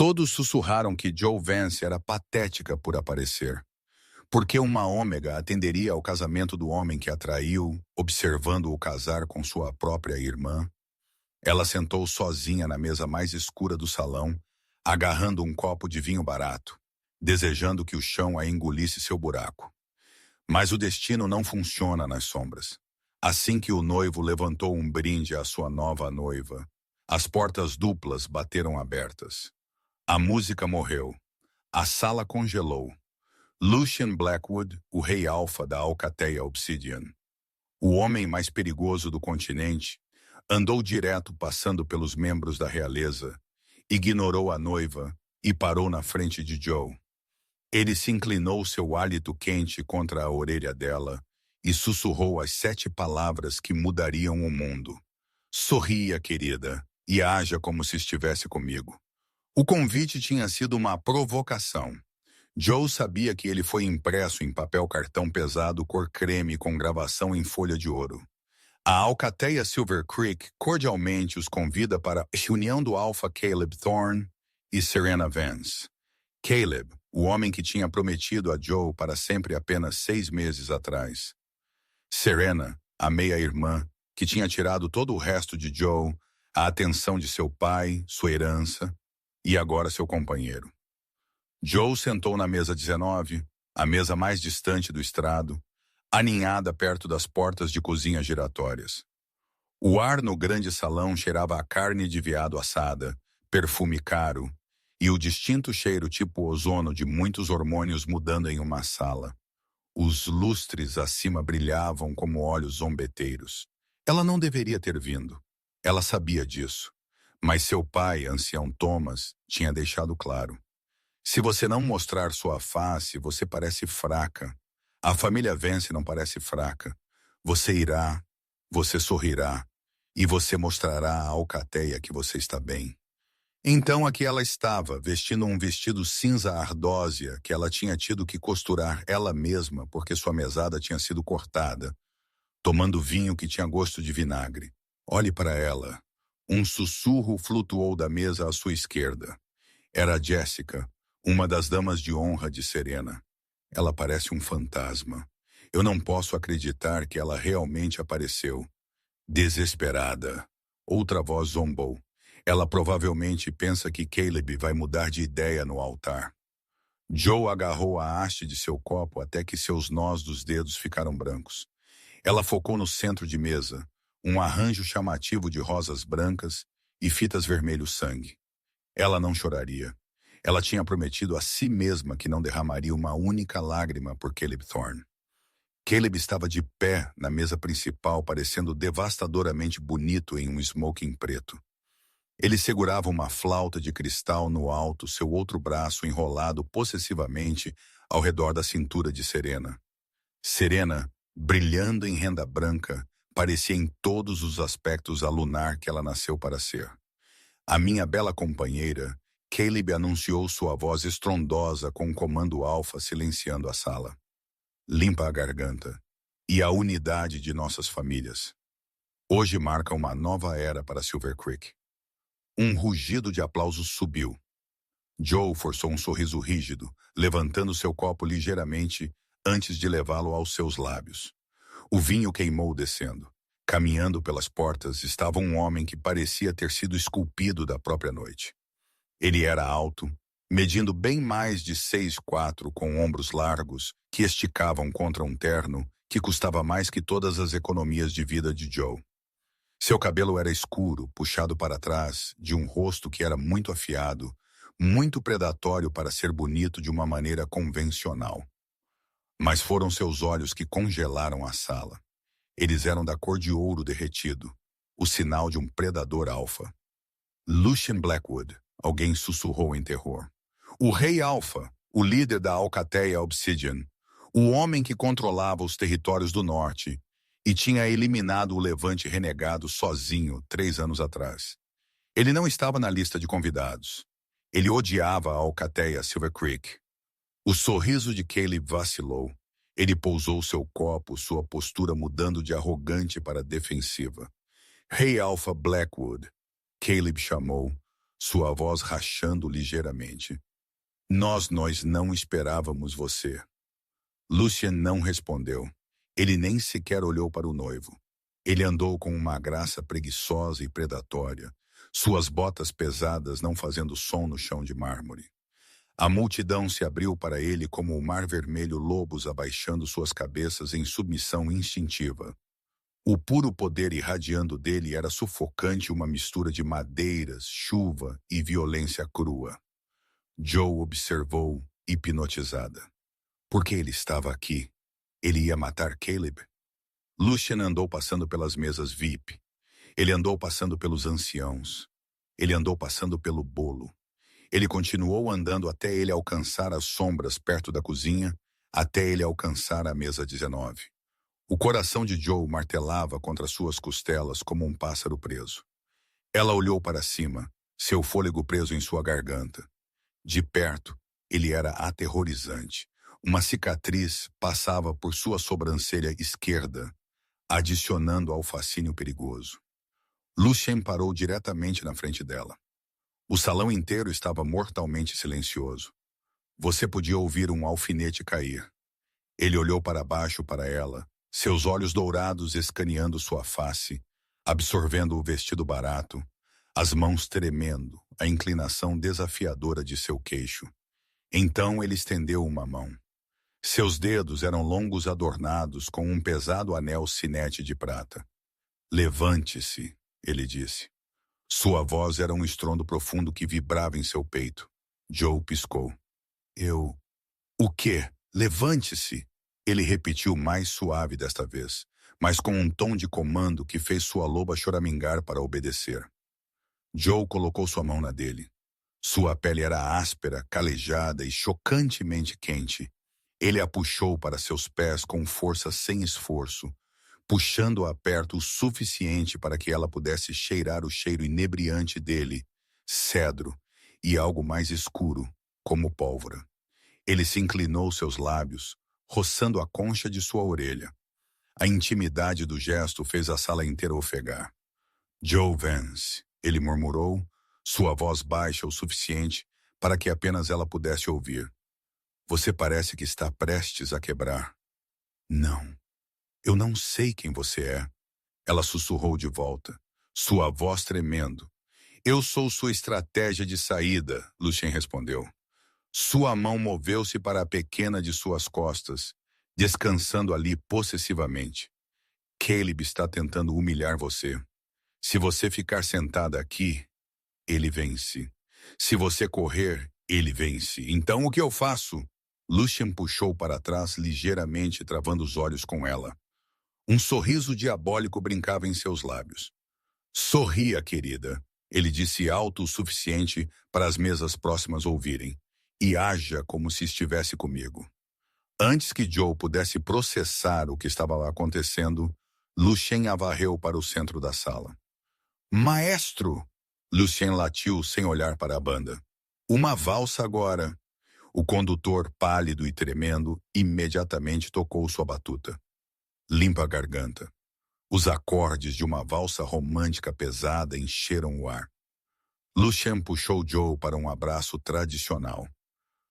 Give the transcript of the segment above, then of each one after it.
Todos sussurraram que Joe Vance era patética por aparecer. Porque uma ômega atenderia ao casamento do homem que a traiu, observando-o casar com sua própria irmã? Ela sentou sozinha na mesa mais escura do salão, agarrando um copo de vinho barato, desejando que o chão a engolisse seu buraco. Mas o destino não funciona nas sombras. Assim que o noivo levantou um brinde à sua nova noiva, as portas duplas bateram abertas. A música morreu. A sala congelou. Lucien Blackwood, o rei alfa da Alcateia Obsidian, o homem mais perigoso do continente, andou direto passando pelos membros da realeza, ignorou a noiva e parou na frente de Joe. Ele se inclinou seu hálito quente contra a orelha dela e sussurrou as 7 palavras que mudariam o mundo. Sorria, querida, e haja como se estivesse comigo. O convite tinha sido uma provocação. Joe sabia que ele foi impresso em papel cartão pesado cor creme com gravação em folha de ouro. A Alcateia Silver Creek cordialmente os convida para a reunião do Alpha Caleb Thorne e Serena Vance. Caleb, o homem que tinha prometido a Joe para sempre apenas 6 meses atrás. Serena, a meia-irmã, que tinha tirado todo o resto de Joe, a atenção de seu pai, sua herança e agora seu companheiro. Joe sentou na mesa 19, a mesa mais distante do estrado, aninhada perto das portas de cozinha giratórias. O ar no grande salão cheirava a carne de veado assada, perfume caro, e o distinto cheiro tipo ozono de muitos hormônios mudando em uma sala. Os lustres acima brilhavam como olhos zombeteiros. Ela não deveria ter vindo. Ela sabia disso. Mas seu pai, ancião Thomas, tinha deixado claro. Se você não mostrar sua face, você parece fraca. A família Vance não parece fraca. Você irá, você sorrirá, e você mostrará à Alcateia que você está bem. Então aqui ela estava, vestindo um vestido cinza ardósia que ela tinha tido que costurar ela mesma porque sua mesada tinha sido cortada, tomando vinho que tinha gosto de vinagre. Olhe para ela. Um sussurro flutuou da mesa à sua esquerda. Era Jessica, uma das damas de honra de Serena. Ela parece um fantasma. Eu não posso acreditar que ela realmente apareceu. Desesperada. Outra voz zombou. Ela provavelmente pensa que Caleb vai mudar de ideia no altar. Joe agarrou a haste de seu copo até que seus nós dos dedos ficaram brancos. Ela focou no centro de mesa, um arranjo chamativo de rosas brancas e fitas vermelho sangue. Ela não choraria. Ela tinha prometido a si mesma que não derramaria uma única lágrima por Caleb Thorne. Caleb estava de pé na mesa principal, parecendo devastadoramente bonito em um smoking preto. Ele segurava uma flauta de cristal no alto, seu outro braço enrolado possessivamente ao redor da cintura de Serena. Serena, brilhando em renda branca, parecia em todos os aspectos a lunar que ela nasceu para ser. A minha bela companheira, Caleb anunciou sua voz estrondosa com um comando alfa silenciando a sala. Limpa a garganta. E a unidade de nossas famílias. Hoje marca uma nova era para Silver Creek. Um rugido de aplausos subiu. Joe forçou um sorriso rígido, levantando seu copo ligeiramente antes de levá-lo aos seus lábios. O vinho queimou descendo. Caminhando pelas portas estava um homem que parecia ter sido esculpido da própria noite. Ele era alto, medindo bem mais de 6'4", com ombros largos que esticavam contra um terno que custava mais que todas as economias de vida de Joe. Seu cabelo era escuro, puxado para trás, de um rosto que era muito afiado, muito predatório para ser bonito de uma maneira convencional. Mas foram seus olhos que congelaram a sala. Eles eram da cor de ouro derretido, o sinal de um predador alfa. Lucien Blackwood, alguém sussurrou em terror. O rei alfa, o líder da Alcateia Obsidian, o homem que controlava os territórios do norte e tinha eliminado o levante renegado sozinho 3 anos atrás. Ele não estava na lista de convidados. Ele odiava a Alcateia Silver Creek. O sorriso de Caleb vacilou. Ele pousou seu copo, sua postura mudando de arrogante para defensiva. Rei Alpha Blackwood, Caleb chamou, sua voz rachando ligeiramente. Nós não esperávamos você. Lucien não respondeu. Ele nem sequer olhou para o noivo. Ele andou com uma graça preguiçosa e predatória, suas botas pesadas não fazendo som no chão de mármore. A multidão se abriu para ele como o mar vermelho, lobos abaixando suas cabeças em submissão instintiva. O puro poder irradiando dele era sufocante, uma mistura de madeiras, chuva e violência crua. Joe observou, hipnotizada. Por que ele estava aqui? Ele ia matar Caleb? Lucien andou passando pelas mesas VIP. Ele andou passando pelos anciãos. Ele andou passando pelo bolo. Ele continuou andando até ele alcançar as sombras perto da cozinha, até ele alcançar a mesa 19. O coração de Joe martelava contra suas costelas como um pássaro preso. Ela olhou para cima, seu fôlego preso em sua garganta. De perto, ele era aterrorizante. Uma cicatriz passava por sua sobrancelha esquerda, adicionando ao fascínio perigoso. Lucien parou diretamente na frente dela. O salão inteiro estava mortalmente silencioso. Você podia ouvir um alfinete cair. Ele olhou para baixo para ela, seus olhos dourados escaneando sua face, absorvendo o vestido barato, as mãos tremendo, a inclinação desafiadora de seu queixo. Então ele estendeu uma mão. Seus dedos eram longos, adornados com um pesado anel cinete de prata. Levante-se, ele disse. Sua voz era um estrondo profundo que vibrava em seu peito. Joe piscou. O quê? Levante-se! Ele repetiu mais suave desta vez, mas com um tom de comando que fez sua loba choramingar para obedecer. Joe colocou sua mão na dele. Sua pele era áspera, calejada e chocantemente quente. Ele a puxou para seus pés com força sem esforço, puxando-a perto o suficiente para que ela pudesse cheirar o cheiro inebriante dele, cedro, e algo mais escuro, como pólvora. Ele se inclinou seus lábios, roçando a concha de sua orelha. A intimidade do gesto fez a sala inteira ofegar. Joe Vance, ele murmurou, sua voz baixa o suficiente para que apenas ela pudesse ouvir. Você parece que está prestes a quebrar. Não, eu não sei quem você é. Ela sussurrou de volta, sua voz tremendo. Eu sou sua estratégia de saída, Lucien respondeu. Sua mão moveu-se para a pequena de suas costas, descansando ali possessivamente. Caleb está tentando humilhar você. Se você ficar sentada aqui, ele vence. Se você correr, ele vence. Então o que eu faço? Lucien puxou para trás ligeiramente, travando os olhos com ela. Um sorriso diabólico brincava em seus lábios. Sorria, querida, ele disse alto o suficiente para as mesas próximas ouvirem. E haja como se estivesse comigo. Antes que Joe pudesse processar o que estava acontecendo, Lucien a varreu para o centro da sala. Maestro! Lucien latiu sem olhar para a banda. Uma valsa agora. O condutor, pálido e tremendo, imediatamente tocou sua batuta. Limpa a garganta. Os acordes de uma valsa romântica pesada encheram o ar. Lucien puxou Joe para um abraço tradicional.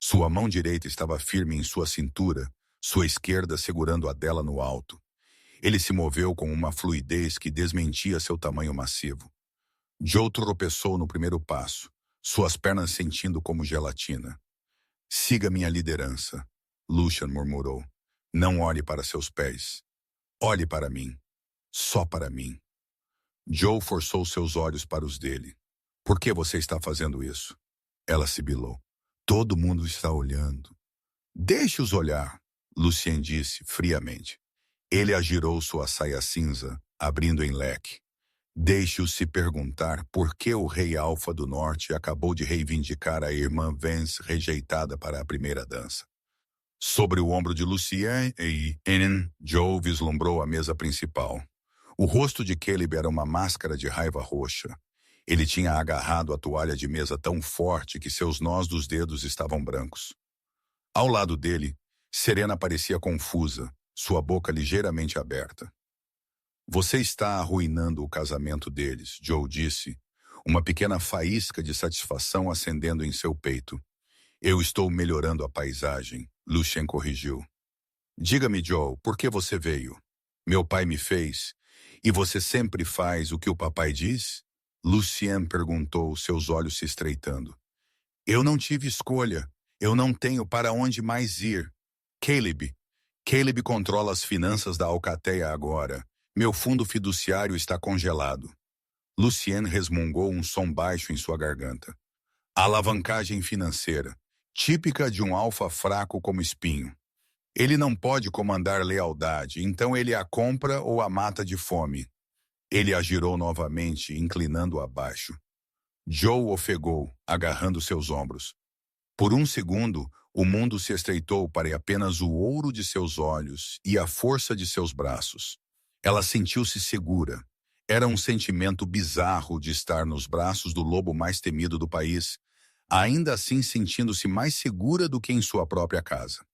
Sua mão direita estava firme em sua cintura, sua esquerda segurando a dela no alto. Ele se moveu com uma fluidez que desmentia seu tamanho massivo. Joe tropeçou no primeiro passo, suas pernas sentindo como gelatina. Siga minha liderança, Lucien murmurou. Não olhe para seus pés. Olhe para mim. Só para mim. Joe forçou seus olhos para os dele. Por que você está fazendo isso? Ela sibilou. Todo mundo está olhando. Deixe-os olhar, Lucien disse friamente. Ele agirou sua saia cinza, abrindo em leque. Deixe-os se perguntar por que o rei Alfa do Norte acabou de reivindicar a irmã Vance rejeitada para a primeira dança. Sobre o ombro de Lucien e Enin, Joe vislumbrou a mesa principal. O rosto de Caleb era uma máscara de raiva roxa. Ele tinha agarrado a toalha de mesa tão forte que seus nós dos dedos estavam brancos. Ao lado dele, Serena parecia confusa, sua boca ligeiramente aberta. Você está arruinando o casamento deles, Joe disse, uma pequena faísca de satisfação acendendo em seu peito. Eu estou melhorando a paisagem, Lucien corrigiu. Diga-me, Joe, por que você veio? Meu pai me fez. E você sempre faz o que o papai diz? Lucien perguntou, seus olhos se estreitando. Eu não tive escolha. Eu não tenho para onde mais ir. Caleb. Caleb controla as finanças da Alcateia agora. Meu fundo fiduciário está congelado. Lucien resmungou um som baixo em sua garganta. Alavancagem financeira, típica de um alfa fraco como espinho. Ele não pode comandar lealdade, então ele a compra ou a mata de fome. Ele a girou novamente, inclinando-a abaixo. Joe ofegou, agarrando seus ombros. Por um segundo, o mundo se estreitou para apenas o ouro de seus olhos e a força de seus braços. Ela sentiu-se segura. Era um sentimento bizarro de estar nos braços do lobo mais temido do país, ainda assim sentindo-se mais segura do que em sua própria casa.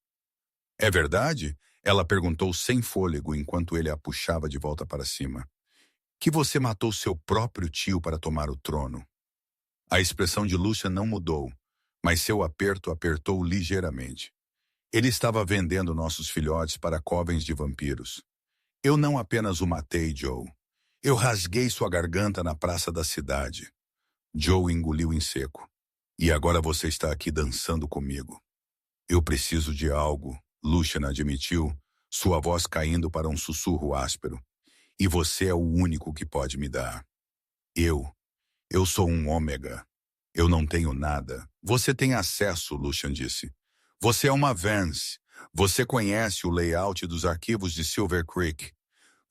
É verdade? Ela perguntou sem fôlego enquanto ele a puxava de volta para cima. Que você matou seu próprio tio para tomar o trono. A expressão de Lucien não mudou, mas seu aperto apertou ligeiramente. Ele estava vendendo nossos filhotes para covens de vampiros. Eu não apenas o matei, Joe. Eu rasguei sua garganta na praça da cidade. Joe engoliu em seco. E agora você está aqui dançando comigo. Eu preciso de algo, Lucien admitiu, sua voz caindo para um sussurro áspero. E você é o único que pode me dar. Eu sou um ômega. Eu não tenho nada. Você tem acesso, Lucien disse. Você é uma Vance. Você conhece o layout dos arquivos de Silver Creek.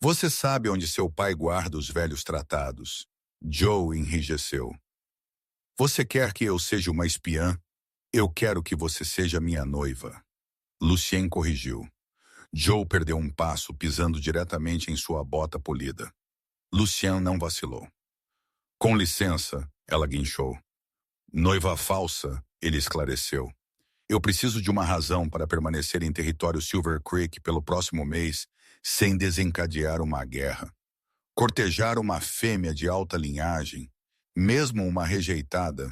Você sabe onde seu pai guarda os velhos tratados. Joe enrijeceu. Você quer que eu seja uma espiã? Eu quero que você seja minha noiva. Lucien corrigiu. Joe perdeu um passo, pisando diretamente em sua bota polida. Lucien não vacilou. Com licença, ela guinchou. Noiva falsa, ele esclareceu. Eu preciso de uma razão para permanecer em território Silver Creek pelo próximo mês, sem desencadear uma guerra. Cortejar uma fêmea de alta linhagem, mesmo uma rejeitada,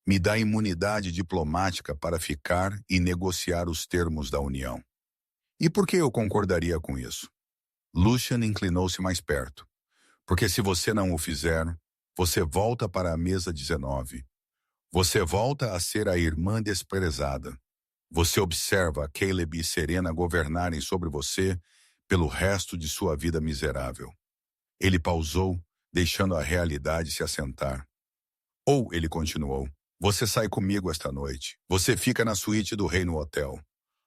me dá imunidade diplomática para ficar e negociar os termos da união. E por que eu concordaria com isso? Lucien inclinou-se mais perto. Porque se você não o fizer, você volta para a mesa 19. Você volta a ser a irmã desprezada. Você observa Caleb e Serena governarem sobre você pelo resto de sua vida miserável. Ele pausou, deixando a realidade se assentar. Ou, ele continuou, você sai comigo esta noite. Você fica na suíte do rei no hotel.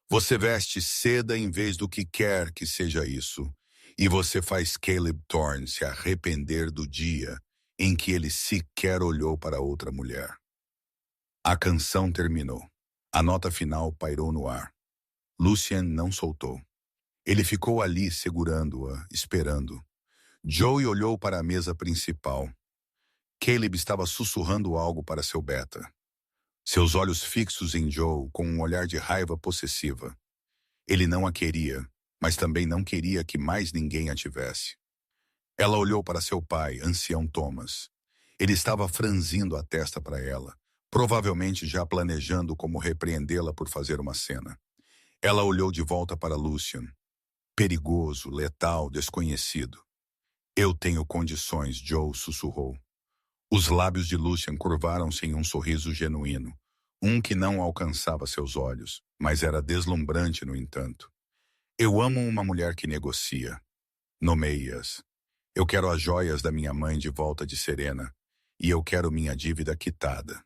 Você veste seda em vez do que quer que seja isso. E você faz Caleb Thorne se arrepender do dia em que ele sequer olhou para outra mulher. A canção terminou. A nota final pairou no ar. Lucien não soltou. Ele ficou ali segurando-a, esperando. Joey olhou para a mesa principal. Caleb estava sussurrando algo para seu beta. Seus olhos fixos em Joe com um olhar de raiva possessiva. Ele não a queria, mas também não queria que mais ninguém a tivesse. Ela olhou para seu pai, ancião Thomas. Ele estava franzindo a testa para ela, provavelmente já planejando como repreendê-la por fazer uma cena. Ela olhou de volta para Lucien. Perigoso, letal, desconhecido. Eu tenho condições, Joe sussurrou. Os lábios de Lucien curvaram-se em um sorriso genuíno, um que não alcançava seus olhos, mas era deslumbrante, no entanto. Eu amo uma mulher que negocia. Nomeie-as. Eu quero as joias da minha mãe de volta de Serena, e eu quero minha dívida quitada.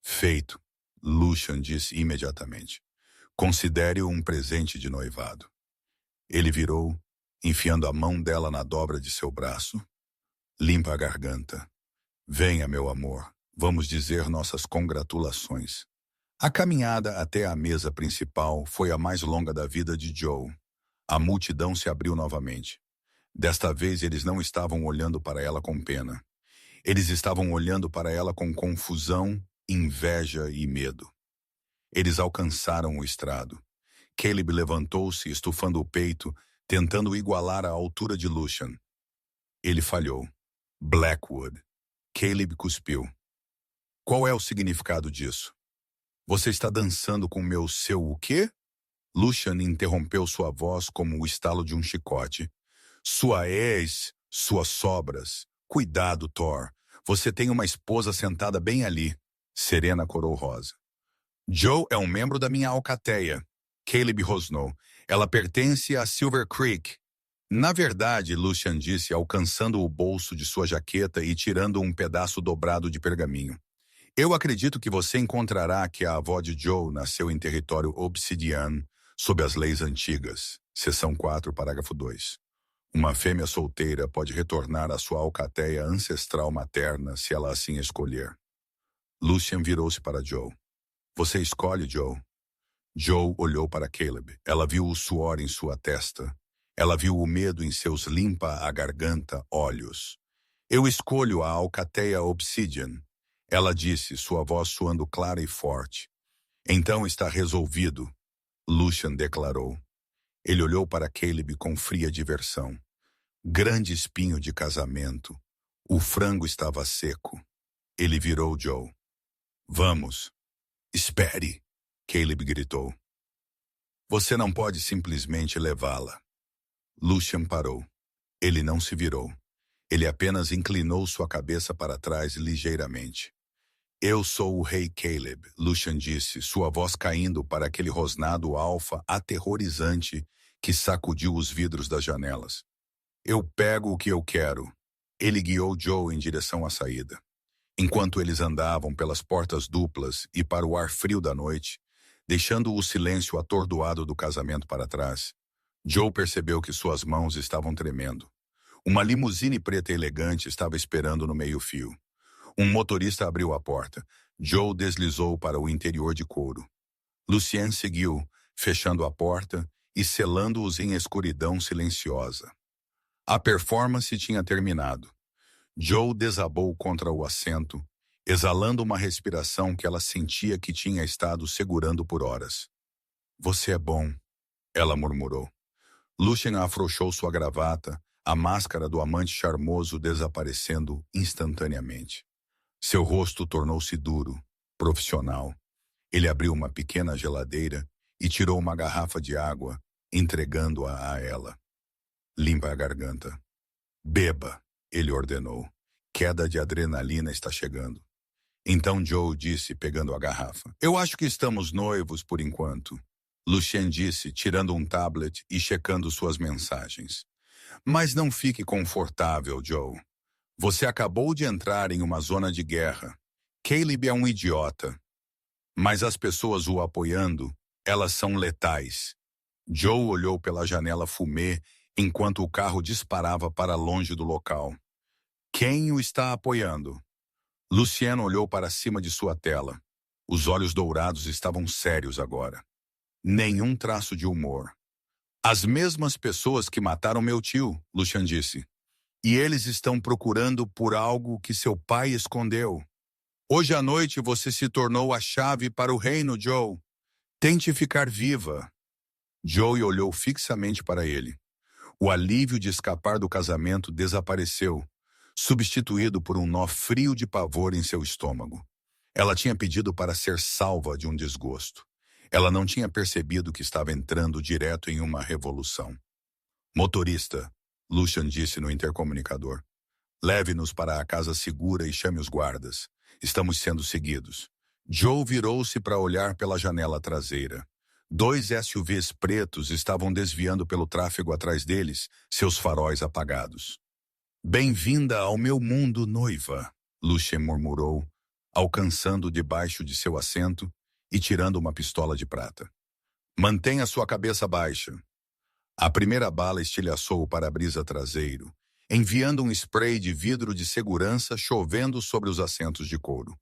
Feito, Lucien disse imediatamente. Considere-o um presente de noivado. Ele virou, enfiando a mão dela na dobra de seu braço. Limpa a garganta. Venha, meu amor, vamos dizer nossas congratulações. A caminhada até a mesa principal foi a mais longa da vida de Joe. A multidão se abriu novamente. Desta vez eles não estavam olhando para ela com pena. Eles estavam olhando para ela com confusão, inveja e medo. Eles alcançaram o estrado. Caleb levantou-se, estufando o peito, tentando igualar a altura de Lucien. Ele falhou. Blackwood. Caleb cuspiu. Qual é o significado disso? Você está dançando com seu o quê? Lucian interrompeu sua voz como o estalo de um chicote. Suas sobras. Cuidado, Thor. Você tem uma esposa sentada bem ali. Serena corou rosa. Joe é um membro da minha alcateia. Caleb rosnou. Ela pertence a Silver Creek. Na verdade, Lucian disse, alcançando o bolso de sua jaqueta e tirando um pedaço dobrado de pergaminho. Eu acredito que você encontrará que a avó de Joe nasceu em território Obsidian, sob as leis antigas. Seção 4, parágrafo 2. Uma fêmea solteira pode retornar à sua alcateia ancestral materna se ela assim escolher. Lucian virou-se para Joe. Você escolhe, Joe? Joe olhou para Caleb. Ela viu o suor em sua testa. Ela viu o medo em seus limpa-a-garganta olhos. Eu escolho a alcateia Obsidian. Ela disse, sua voz soando clara e forte. Então está resolvido, Lucian declarou. Ele olhou para Caleb com fria diversão. Grande espinho de casamento. O frango estava seco. Ele virou Joe. Vamos. Espere, Caleb gritou. Você não pode simplesmente levá-la. Lucian parou. Ele não se virou. Ele apenas inclinou sua cabeça para trás ligeiramente. Eu sou o rei Caleb, Lucian disse, sua voz caindo para aquele rosnado alfa aterrorizante que sacudiu os vidros das janelas. Eu pego o que eu quero. Ele guiou Joe em direção à saída. Enquanto eles andavam pelas portas duplas e para o ar frio da noite, deixando o silêncio atordoado do casamento para trás, Joe percebeu que suas mãos estavam tremendo. Uma limusine preta elegante estava esperando no meio-fio. Um motorista abriu a porta. Joe deslizou para o interior de couro. Lucien seguiu, fechando a porta e selando-os em escuridão silenciosa. A performance tinha terminado. Joe desabou contra o assento, exalando uma respiração que ela sentia que tinha estado segurando por horas. Você é bom, ela murmurou. Lucien afrouxou sua gravata, a máscara do amante charmoso desaparecendo instantaneamente. Seu rosto tornou-se duro, profissional. Ele abriu uma pequena geladeira e tirou uma garrafa de água, entregando-a a ela. Limpa a garganta. Beba, ele ordenou. Queda de adrenalina está chegando. Então Joe disse, pegando a garrafa. Eu acho que estamos noivos por enquanto. Lucien disse, tirando um tablet e checando suas mensagens. Mas não fique confortável, Joe. Você acabou de entrar em uma zona de guerra. Caleb é um idiota. Mas as pessoas o apoiando, elas são letais. Joe olhou pela janela fumê enquanto o carro disparava para longe do local. Quem o está apoiando? Luciano olhou para cima de sua tela. Os olhos dourados estavam sérios agora. Nenhum traço de humor. As mesmas pessoas que mataram meu tio, Lucian disse. E eles estão procurando por algo que seu pai escondeu. Hoje à noite você se tornou a chave para o reino, Joe. Tente ficar viva. Joe olhou fixamente para ele. O alívio de escapar do casamento desapareceu, substituído por um nó frio de pavor em seu estômago. Ela tinha pedido para ser salva de um desgosto. Ela não tinha percebido que estava entrando direto em uma revolução. Motorista, Lucian disse no intercomunicador. Leve-nos para a casa segura e chame os guardas. Estamos sendo seguidos. Joe virou-se para olhar pela janela traseira. 2 SUVs pretos estavam desviando pelo tráfego atrás deles, seus faróis apagados. Bem-vinda ao meu mundo, noiva, Lucien murmurou, alcançando debaixo de seu assento e tirando uma pistola de prata. Mantenha sua cabeça baixa. A primeira bala estilhaçou o para-brisa traseiro, enviando um spray de vidro de segurança chovendo sobre os assentos de couro.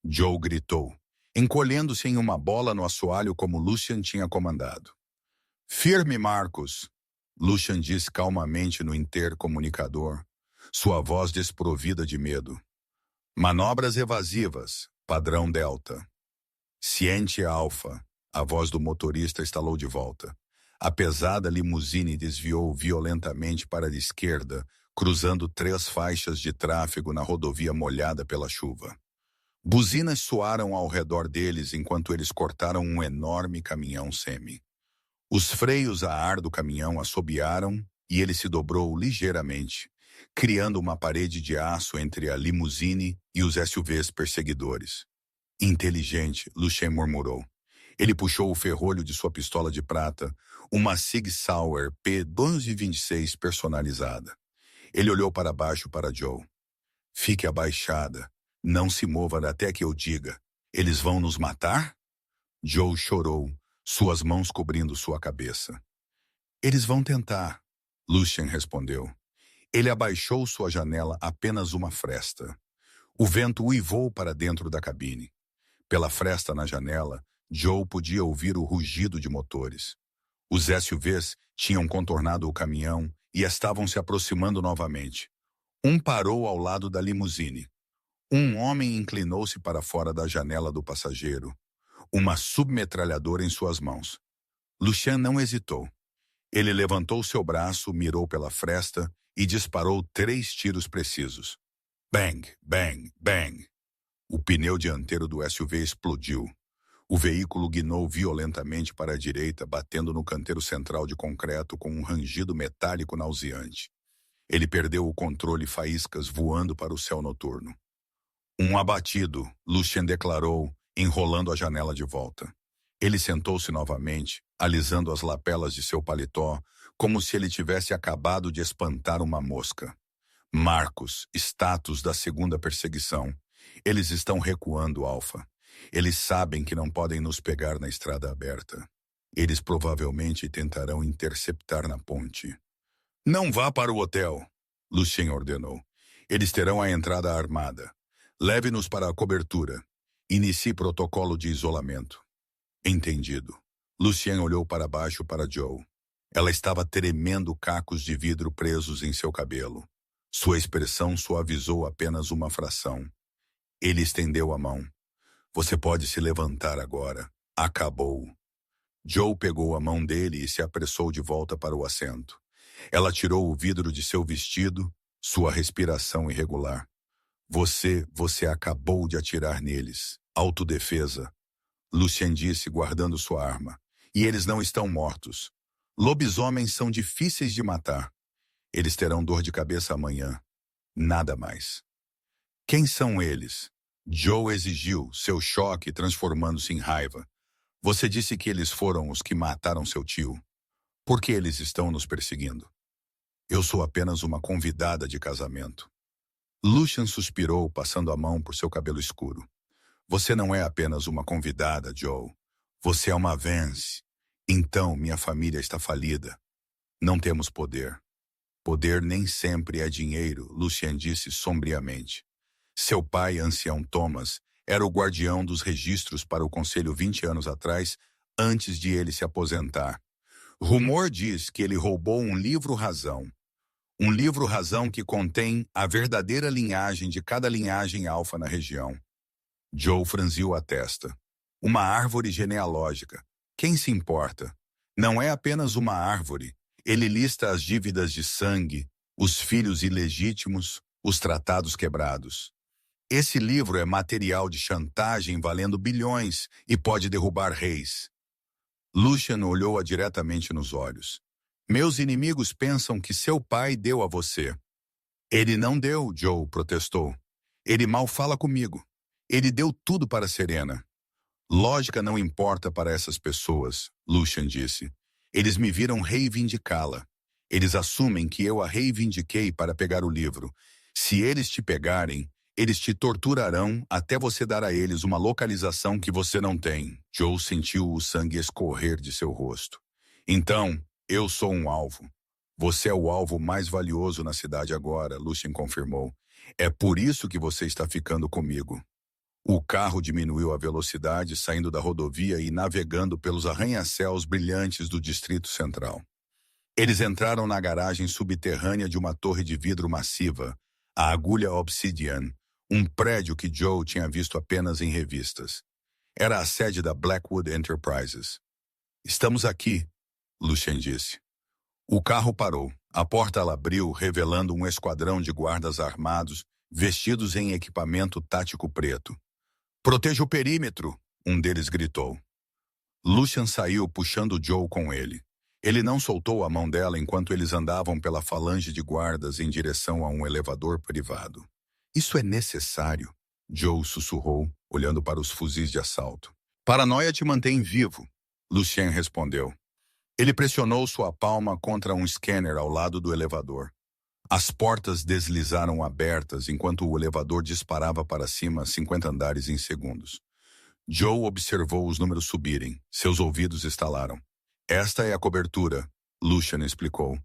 Joe gritou, encolhendo-se em uma bola no assoalho como Lucien tinha comandado. Firme, Marcos, Lucien disse calmamente no intercomunicador, sua voz desprovida de medo. Manobras evasivas, padrão Delta. Ciente Alpha, a voz do motorista estalou de volta. A pesada limusine desviou violentamente para a esquerda, cruzando 3 faixas de tráfego na rodovia molhada pela chuva. Buzinas soaram ao redor deles enquanto eles cortaram um enorme caminhão semi. Os freios a ar do caminhão assobiaram e ele se dobrou ligeiramente, criando uma parede de aço entre a limusine e os SUVs perseguidores. Inteligente, Lucien murmurou. Ele puxou o ferrolho de sua pistola de prata, uma Sig Sauer P1226 personalizada. Ele olhou para baixo para Joe. Fique abaixada. Não se mova até que eu diga. Eles vão nos matar? Joe chorou, suas mãos cobrindo sua cabeça. Eles vão tentar, Lucien respondeu. Ele abaixou sua janela apenas uma fresta. O vento uivou para dentro da cabine. Pela fresta na janela, Joe podia ouvir o rugido de motores. Os SUVs tinham contornado o caminhão e estavam se aproximando novamente. Um parou ao lado da limusine. Um homem inclinou-se para fora da janela do passageiro, uma submetralhadora em suas mãos. Lucien não hesitou. Ele levantou seu braço, mirou pela fresta e disparou 3 tiros precisos. Bang, bang, bang. O pneu dianteiro do SUV explodiu. O veículo guinou violentamente para a direita, batendo no canteiro central de concreto com um rangido metálico nauseante. Ele perdeu o controle, faíscas voando para o céu noturno. Um abatido, Lucien declarou, enrolando a janela de volta. Ele sentou-se novamente, alisando as lapelas de seu paletó, como se ele tivesse acabado de espantar uma mosca. Marcos, status da segunda perseguição. Eles estão recuando, Alfa. Eles sabem que não podem nos pegar na estrada aberta. Eles provavelmente tentarão interceptar na ponte. Não vá para o hotel, Lucien ordenou. Eles terão a entrada armada. Leve-nos para a cobertura. Inicie protocolo de isolamento. Entendido. Lucien olhou para baixo para Joe. Ela estava tremendo cacos de vidro presos em seu cabelo. Sua expressão suavizou apenas uma fração. Ele estendeu a mão. Você pode se levantar agora. Acabou. Joe pegou a mão dele e se apressou de volta para o assento. Ela tirou o vidro de seu vestido, sua respiração irregular. Você acabou de atirar neles. Autodefesa. Lucien disse, guardando sua arma. E eles não estão mortos. Lobisomens são difíceis de matar. Eles terão dor de cabeça amanhã. Nada mais. Quem são eles? Joe exigiu, seu choque transformando-se em raiva. Você disse que eles foram os que mataram seu tio. Por que eles estão nos perseguindo? Eu sou apenas uma convidada de casamento. Lucien suspirou, passando a mão por seu cabelo escuro. Você não é apenas uma convidada, Joe. Você é uma Vance. Então, minha família está falida. Não temos poder. Poder nem sempre é dinheiro, Lucien disse sombriamente. Seu pai, ancião Thomas, era o guardião dos registros para o conselho 20 anos atrás, antes de ele se aposentar. Rumor diz que ele roubou um livro-razão. Um livro-razão que contém a verdadeira linhagem de cada linhagem alfa na região. Joe franziu a testa. Uma árvore genealógica. Quem se importa? Não é apenas uma árvore. Ele lista as dívidas de sangue, os filhos ilegítimos, os tratados quebrados. Esse livro é material de chantagem valendo bilhões e pode derrubar reis. Lucien olhou-a diretamente nos olhos. Meus inimigos pensam que seu pai deu a você. Ele não deu, Joe protestou. Ele mal fala comigo. Ele deu tudo para Serena. Lógica não importa para essas pessoas, Lucien disse. Eles me viram reivindicá-la. Eles assumem que eu a reivindiquei para pegar o livro. Se eles te pegarem, eles te torturarão até você dar a eles uma localização que você não tem. Joe sentiu o sangue escorrer de seu rosto. Então, eu sou um alvo. Você é o alvo mais valioso na cidade agora, Lucien confirmou. É por isso que você está ficando comigo. O carro diminuiu a velocidade, saindo da rodovia e navegando pelos arranha-céus brilhantes do Distrito Central. Eles entraram na garagem subterrânea de uma torre de vidro massiva, a Agulha Obsidian, um prédio que Joe tinha visto apenas em revistas. Era a sede da Blackwood Enterprises. Estamos aqui, Lucien disse. O carro parou. A porta ela abriu, revelando um esquadrão de guardas armados, vestidos em equipamento tático preto. "Proteja o perímetro!" um deles gritou. Lucian saiu puxando Joe com ele. Ele não soltou a mão dela enquanto eles andavam pela falange de guardas em direção a um elevador privado. "Isso é necessário", Joe sussurrou, olhando para os fuzis de assalto. "Paranoia te mantém vivo", Lucien respondeu. Ele pressionou sua palma contra um scanner ao lado do elevador. As portas deslizaram abertas enquanto o elevador disparava para cima 50 andares em segundos. Joe observou os números subirem. Seus ouvidos estalaram. "Esta é a cobertura", Lucian explicou.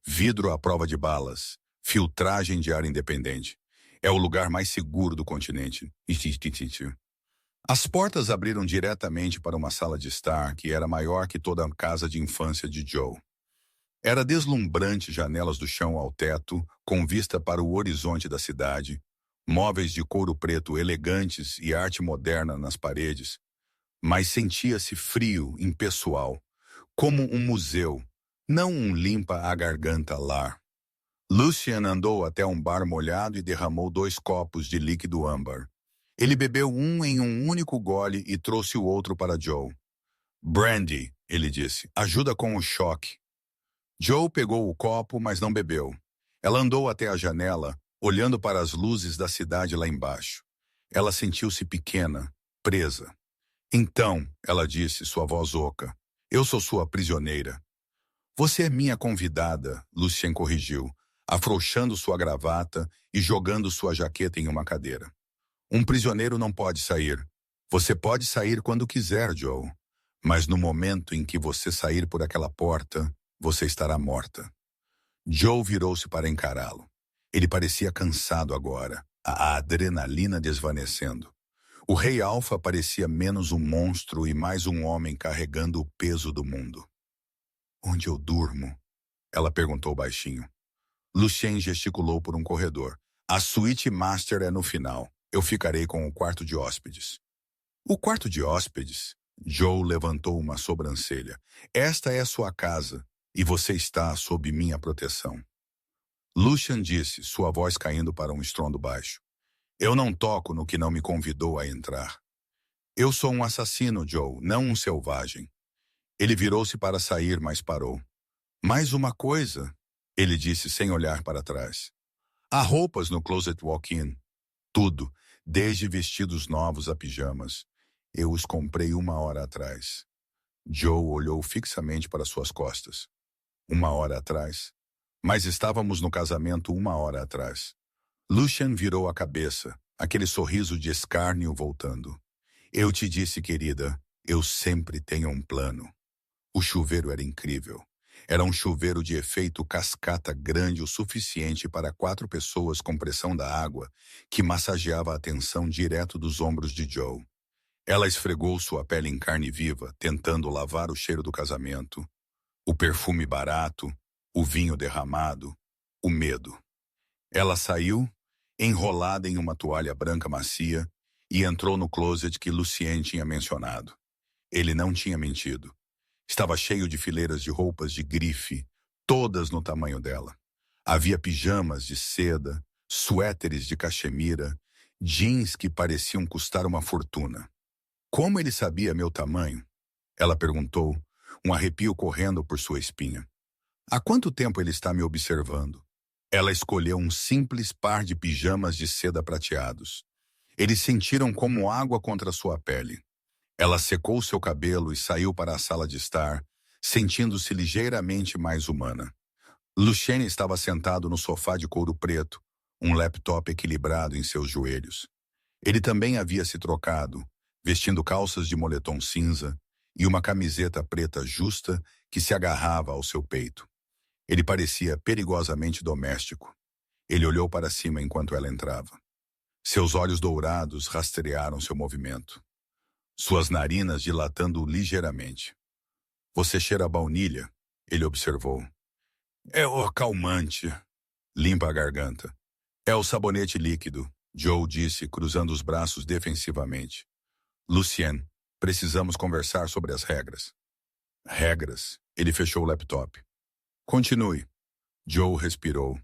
"Vidro à prova de balas. Filtragem de ar independente. É o lugar mais seguro do continente." As portas abriram diretamente para uma sala de estar que era maior que toda a casa de infância de Joe. Era deslumbrante, janelas do chão ao teto, com vista para o horizonte da cidade, móveis de couro preto elegantes e arte moderna nas paredes, mas sentia-se frio, impessoal, como um museu, não um limpa-a-garganta lar. Lucien andou até um bar molhado e derramou 2 copos de líquido âmbar. Ele bebeu um em um único gole e trouxe o outro para Joe. "Brandy", ele disse, "ajuda com o choque." Joe pegou o copo, mas não bebeu. Ela andou até a janela, olhando para as luzes da cidade lá embaixo. Ela sentiu-se pequena, presa. "Então", ela disse, sua voz oca, "eu sou sua prisioneira." "Você é minha convidada", Lucien corrigiu, afrouxando sua gravata e jogando sua jaqueta em uma cadeira. "Um prisioneiro não pode sair. Você pode sair quando quiser, Joe. Mas no momento em que você sair por aquela porta, você estará morta." Joe virou-se para encará-lo. Ele parecia cansado agora, a adrenalina desvanecendo. O Rei Alfa parecia menos um monstro e mais um homem carregando o peso do mundo. "Onde eu durmo?" ela perguntou baixinho. Lucien gesticulou por um corredor. "A suíte master é no final. Eu ficarei com o quarto de hóspedes." "O quarto de hóspedes?" Joe levantou uma sobrancelha. "Esta é sua casa, e você está sob minha proteção." Lucien disse, sua voz caindo para um estrondo baixo. "Eu não toco no que não me convidou a entrar." "Eu sou um assassino, Joe, não um selvagem." Ele virou-se para sair, mas parou. "Mais uma coisa", ele disse sem olhar para trás. "Há roupas no closet walk-in. Tudo, desde vestidos novos a pijamas. Eu os comprei 1 hora atrás." Joe olhou fixamente para suas costas. 1 hora atrás? Mas estávamos no casamento 1 hora atrás. Lucien virou a cabeça, aquele sorriso de escárnio voltando. "Eu te disse, querida, eu sempre tenho um plano." O chuveiro era incrível. Era um chuveiro de efeito cascata grande o suficiente para 4 pessoas com pressão da água, que massageava a tensão direto dos ombros de Joe. Ela esfregou sua pele em carne viva, tentando lavar o cheiro do casamento, o perfume barato, o vinho derramado, o medo. Ela saiu, enrolada em uma toalha branca macia, e entrou no closet que Lucien tinha mencionado. Ele não tinha mentido. Estava cheio de fileiras de roupas de grife, todas no tamanho dela. Havia pijamas de seda, suéteres de cachemira, jeans que pareciam custar uma fortuna. "Como ele sabia meu tamanho?" ela perguntou, um arrepio correndo por sua espinha. "Há quanto tempo ele está me observando?" Ela escolheu um simples par de pijamas de seda prateados. Eles sentiram como água contra sua pele. Ela secou seu cabelo e saiu para a sala de estar, sentindo-se ligeiramente mais humana. Lucien estava sentado no sofá de couro preto, um laptop equilibrado em seus joelhos. Ele também havia se trocado, vestindo calças de moletom cinza e uma camiseta preta justa que se agarrava ao seu peito. Ele parecia perigosamente doméstico. Ele olhou para cima enquanto ela entrava. Seus olhos dourados rastrearam seu movimento. Suas narinas dilatando ligeiramente. "Você cheira a baunilha", ele observou. "É o calmante." Limpa a garganta. "É o sabonete líquido", Joe disse, cruzando os braços defensivamente. "Lucien, precisamos conversar sobre as regras." "Regras?" Ele fechou o laptop. Continue. Joe respirou.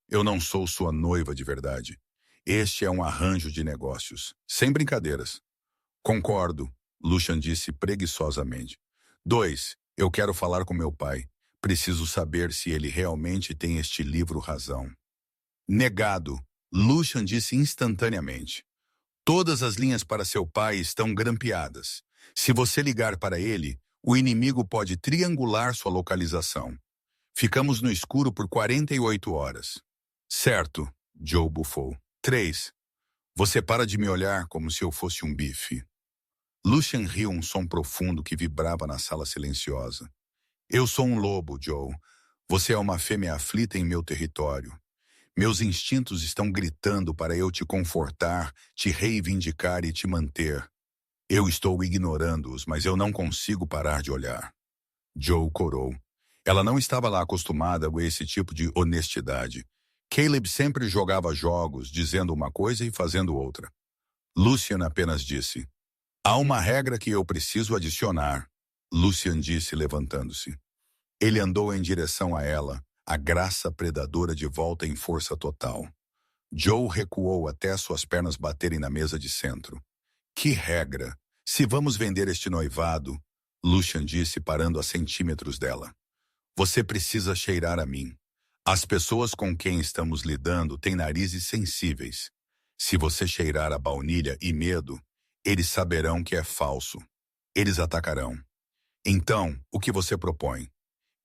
Eu não sou sua noiva de verdade. Este é um arranjo de negócios. Sem brincadeiras. Concordo, Lucian disse preguiçosamente. 2, eu quero falar com meu pai. Preciso saber se ele realmente tem este livro razão. Negado, Lucian disse instantaneamente. Todas as linhas para seu pai estão grampeadas. Se você ligar para ele, o inimigo pode triangular sua localização. Ficamos no escuro por 48 horas. Certo, Joe bufou. 3. Você para de me olhar como se eu fosse um bife. Lucian riu um som profundo que vibrava na sala silenciosa. Eu sou um lobo, Joe. Você é uma fêmea aflita em meu território. Meus instintos estão gritando para eu te confortar, te reivindicar e te manter. Eu estou ignorando-os, mas eu não consigo parar de olhar. Joe corou. Ela não estava lá acostumada com esse tipo de honestidade. Caleb sempre jogava jogos, dizendo uma coisa e fazendo outra. Lucian apenas disse. Há uma regra que eu preciso adicionar, Lucian disse levantando-se. Ele andou em direção a ela, a graça predadora de volta em força total. Joe recuou até suas pernas baterem na mesa de centro. Que regra! Se vamos vender este noivado, Lucian disse parando a centímetros dela. Você precisa cheirar a mim. As pessoas com quem estamos lidando têm narizes sensíveis. Se você cheirar a baunilha e medo, eles saberão que é falso. Eles atacarão. Então, o que você propõe?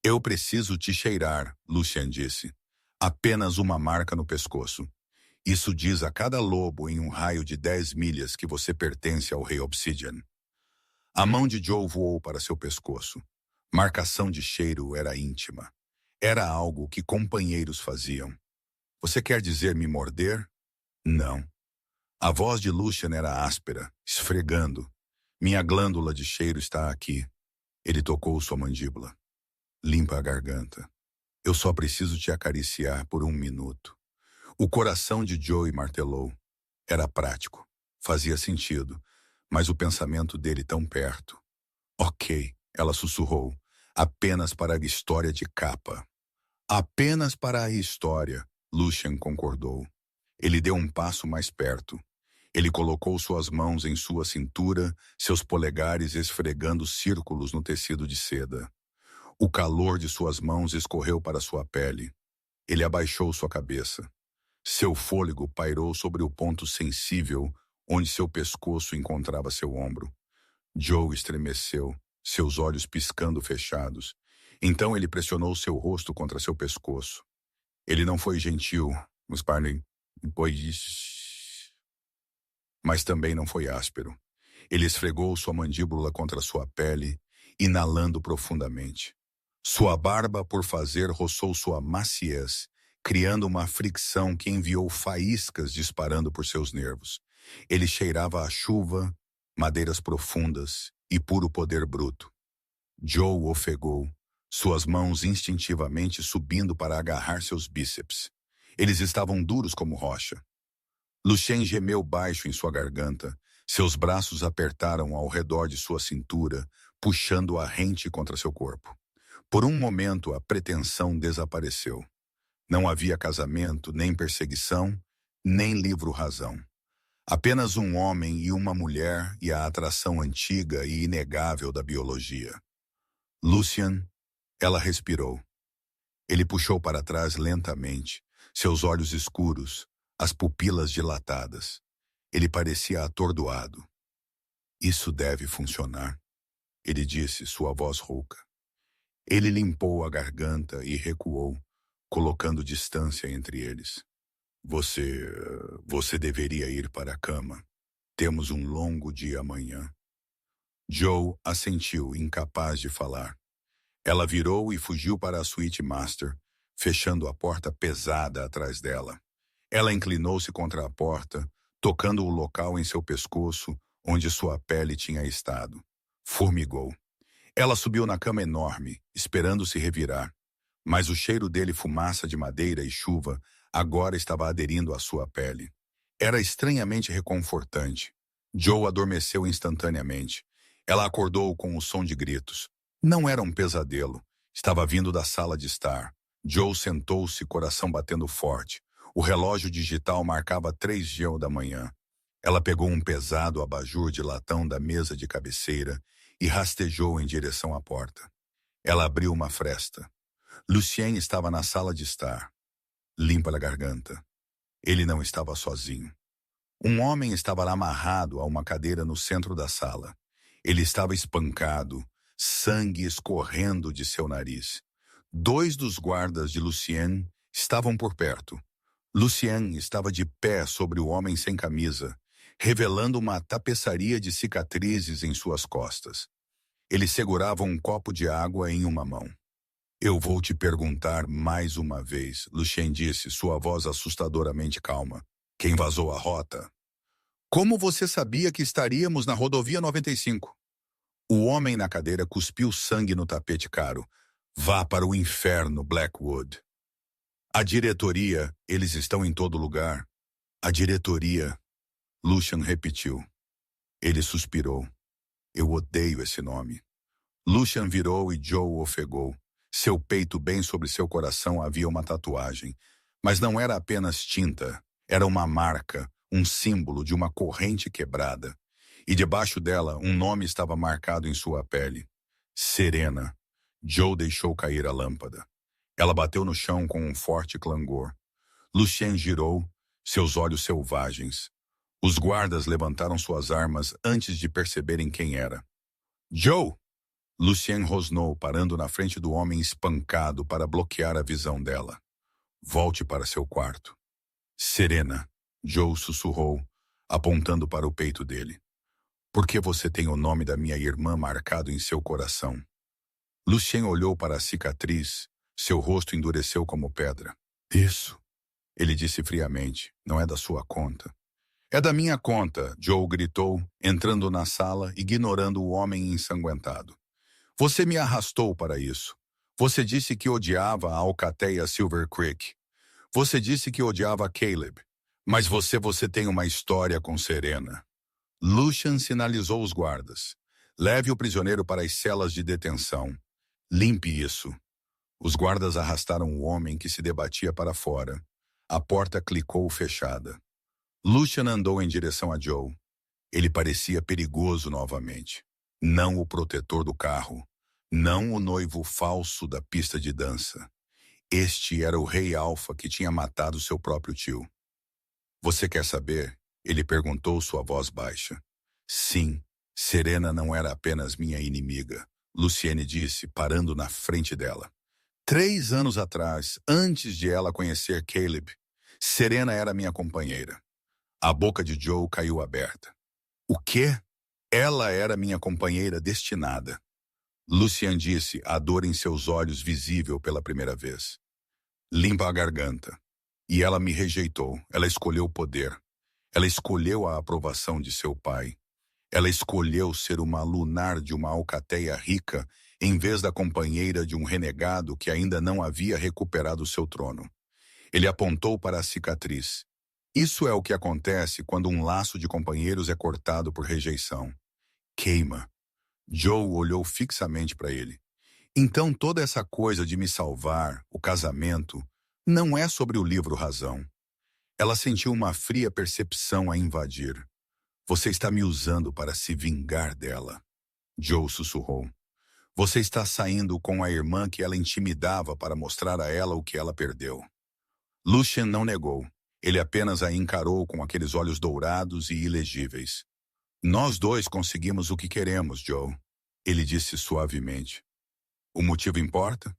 Eu preciso te cheirar, Lucian disse. Apenas uma marca no pescoço. Isso diz a cada lobo em um raio de 10 milhas que você pertence ao Rei Obsidian. A mão de Joe voou para seu pescoço. Marcação de cheiro era íntima. Era algo que companheiros faziam. Você quer dizer me morder? Não. A voz de Lucian era áspera, esfregando. Minha glândula de cheiro está aqui. Ele tocou sua mandíbula. Limpa a garganta. Eu só preciso te acariciar por 1 minuto. O coração de Joey martelou. Era prático. Fazia sentido. Mas o pensamento dele tão perto. Ok, ela sussurrou. Apenas para a história de capa. Apenas para a história, Lucian concordou. Ele deu um passo mais perto. Ele colocou suas mãos em sua cintura, seus polegares esfregando círculos no tecido de seda. O calor de suas mãos escorreu para sua pele. Ele abaixou sua cabeça. Seu fôlego pairou sobre o ponto sensível onde seu pescoço encontrava seu ombro. Joe estremeceu, seus olhos piscando fechados. Então ele pressionou seu rosto contra seu pescoço. Ele não foi gentil, mas também não foi áspero. Ele esfregou sua mandíbula contra sua pele, inalando profundamente. Sua barba por fazer roçou sua maciez, criando uma fricção que enviou faíscas disparando por seus nervos. Ele cheirava a chuva, madeiras profundas e puro poder bruto. Joe ofegou, suas mãos instintivamente subindo para agarrar seus bíceps. Eles estavam duros como rocha. Lucien gemeu baixo em sua garganta. Seus braços apertaram ao redor de sua cintura, puxando-a rente contra seu corpo. Por um momento, a pretensão desapareceu. Não havia casamento, nem perseguição, nem livro-razão. Apenas um homem e uma mulher e a atração antiga e inegável da biologia. Lucian, ela respirou. Ele puxou para trás lentamente, seus olhos escuros, as pupilas dilatadas. Ele parecia atordoado. Isso deve funcionar, ele disse, sua voz rouca. Ele limpou a garganta e recuou, colocando distância entre eles. Você deveria ir para a cama. Temos um longo dia amanhã. Joe assentiu, incapaz de falar. Ela virou e fugiu para a suíte master, fechando a porta pesada atrás dela. Ela inclinou-se contra a porta, tocando o local em seu pescoço, onde sua pele tinha estado. Formigou. Ela subiu na cama enorme, esperando se revirar. Mas o cheiro dele, fumaça de madeira e chuva, agora estava aderindo à sua pele. Era estranhamente reconfortante. Joe adormeceu instantaneamente. Ela acordou com o som de gritos. Não era um pesadelo. Estava vindo da sala de estar. Joe sentou-se, coração batendo forte. O relógio digital marcava 3 da manhã. Ela pegou um pesado abajur de latão da mesa de cabeceira e rastejou em direção à porta. Ela abriu uma fresta. Lucien estava na sala de estar. Limpa a garganta. Ele não estava sozinho. Um homem estava lá amarrado a uma cadeira no centro da sala. Ele estava espancado, sangue escorrendo de seu nariz. 2 dos guardas de Lucien estavam por perto. Lucien estava de pé sobre o homem sem camisa, revelando uma tapeçaria de cicatrizes em suas costas. Ele segurava um copo de água em uma mão. Eu vou te perguntar mais uma vez, Lucien disse, sua voz assustadoramente calma. Quem vazou a rota? Como você sabia que estaríamos na rodovia 95? O homem na cadeira cuspiu sangue no tapete caro. Vá para o inferno, Blackwood. A diretoria, eles estão em todo lugar. A diretoria, Lucien repetiu. Ele suspirou. Eu odeio esse nome. Lucien virou e Joe ofegou. Seu peito bem sobre seu coração havia uma tatuagem. Mas não era apenas tinta. Era uma marca, um símbolo de uma corrente quebrada. E debaixo dela, um nome estava marcado em sua pele. Serena. Joe deixou cair a lâmpada. Ela bateu no chão com um forte clangor. Lucien girou, seus olhos selvagens. Os guardas levantaram suas armas antes de perceberem quem era. Joe! Lucien rosnou, parando na frente do homem espancado para bloquear a visão dela. Volte para seu quarto. Serena, Joe sussurrou, apontando para o peito dele. Por que você tem o nome da minha irmã marcado em seu coração? Lucien olhou para a cicatriz, seu rosto endureceu como pedra. Isso, ele disse friamente, não é da sua conta. É da minha conta, Joe gritou, entrando na sala, ignorando o homem ensanguentado. Você me arrastou para isso. Você disse que odiava a alcateia Silver Creek. Você disse que odiava Caleb. Mas você tem uma história com Serena. Lucien sinalizou os guardas. Leve o prisioneiro para as celas de detenção. Limpe isso. Os guardas arrastaram o homem que se debatia para fora. A porta clicou fechada. Lucien andou em direção a Joe. Ele parecia perigoso novamente. Não o protetor do carro. Não o noivo falso da pista de dança. Este era o rei Alfa que tinha matado seu próprio tio. Você quer saber? Ele perguntou, sua voz baixa. Sim, Serena não era apenas minha inimiga, Luciene disse, parando na frente dela. 3 anos atrás, antes de ela conhecer Caleb, Serena era minha companheira. A boca de Joe caiu aberta. O quê? Ela era minha companheira destinada. Lucien disse, a dor em seus olhos visível pela primeira vez. Limpa a garganta. E ela me rejeitou. Ela escolheu o poder. Ela escolheu a aprovação de seu pai. Ela escolheu ser uma lunar de uma alcateia rica em vez da companheira de um renegado que ainda não havia recuperado seu trono. Ele apontou para a cicatriz. Isso é o que acontece quando um laço de companheiros é cortado por rejeição. Queima. Joe olhou fixamente para ele. Então toda essa coisa de me salvar, o casamento, não é sobre o livro Razão. Ela sentiu uma fria percepção a invadir. Você está me usando para se vingar dela. Joe sussurrou. Você está saindo com a irmã que ela intimidava para mostrar a ela o que ela perdeu. Lucien não negou. Ele apenas a encarou com aqueles olhos dourados e ilegíveis. Nós dois conseguimos o que queremos, Joe. Ele disse suavemente. O motivo importa?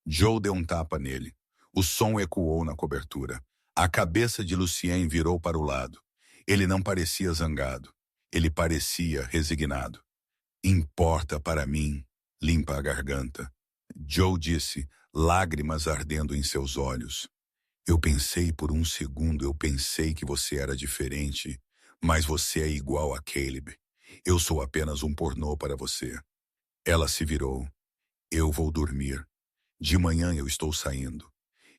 Joe deu um tapa nele. O som ecoou na cobertura. A cabeça de Lucien virou para o lado. Ele não parecia zangado. Ele parecia resignado. Importa para mim. Limpa a garganta. Joe disse, lágrimas ardendo em seus olhos. Eu pensei por um segundo, eu pensei que você era diferente, mas você é igual a Caleb. Eu sou apenas um pornô para você. Ela se virou. Eu vou dormir. De manhã eu estou saindo.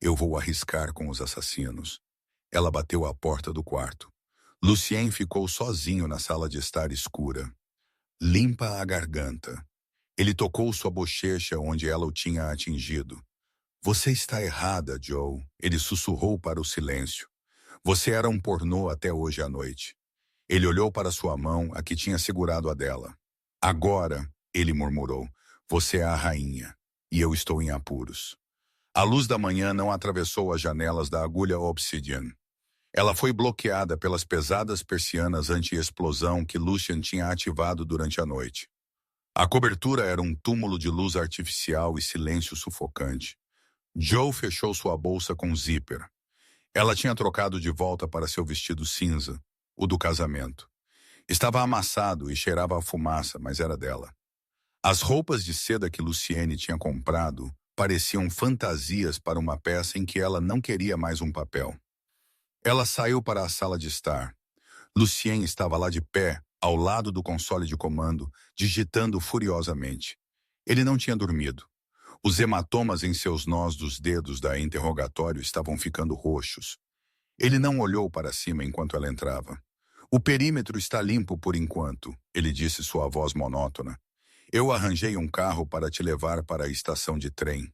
Eu vou arriscar com os assassinos. Ela bateu à porta do quarto. Lucien ficou sozinho na sala de estar escura. Limpa a garganta. Ele tocou sua bochecha onde ela o tinha atingido. Você está errada, Joe, ele sussurrou para o silêncio. Você era um pornô até hoje à noite. Ele olhou para sua mão, a que tinha segurado a dela. Agora, ele murmurou, você é a rainha, e eu estou em apuros. A luz da manhã não atravessou as janelas da agulha Obsidian. Ela foi bloqueada pelas pesadas persianas anti-explosão que Lucien tinha ativado durante a noite. A cobertura era um túmulo de luz artificial e silêncio sufocante. Joe fechou sua bolsa com zíper. Ela tinha trocado de volta para seu vestido cinza, o do casamento. Estava amassado e cheirava a fumaça, mas era dela. As roupas de seda que Luciene tinha comprado pareciam fantasias para uma peça em que ela não queria mais um papel. Ela saiu para a sala de estar. Lucien estava lá de pé, ao lado do console de comando, digitando furiosamente. Ele não tinha dormido. Os hematomas em seus nós dos dedos da interrogatório estavam ficando roxos. Ele não olhou para cima enquanto ela entrava. O perímetro está limpo por enquanto, ele disse sua voz monótona. Eu arranjei um carro para te levar para a estação de trem.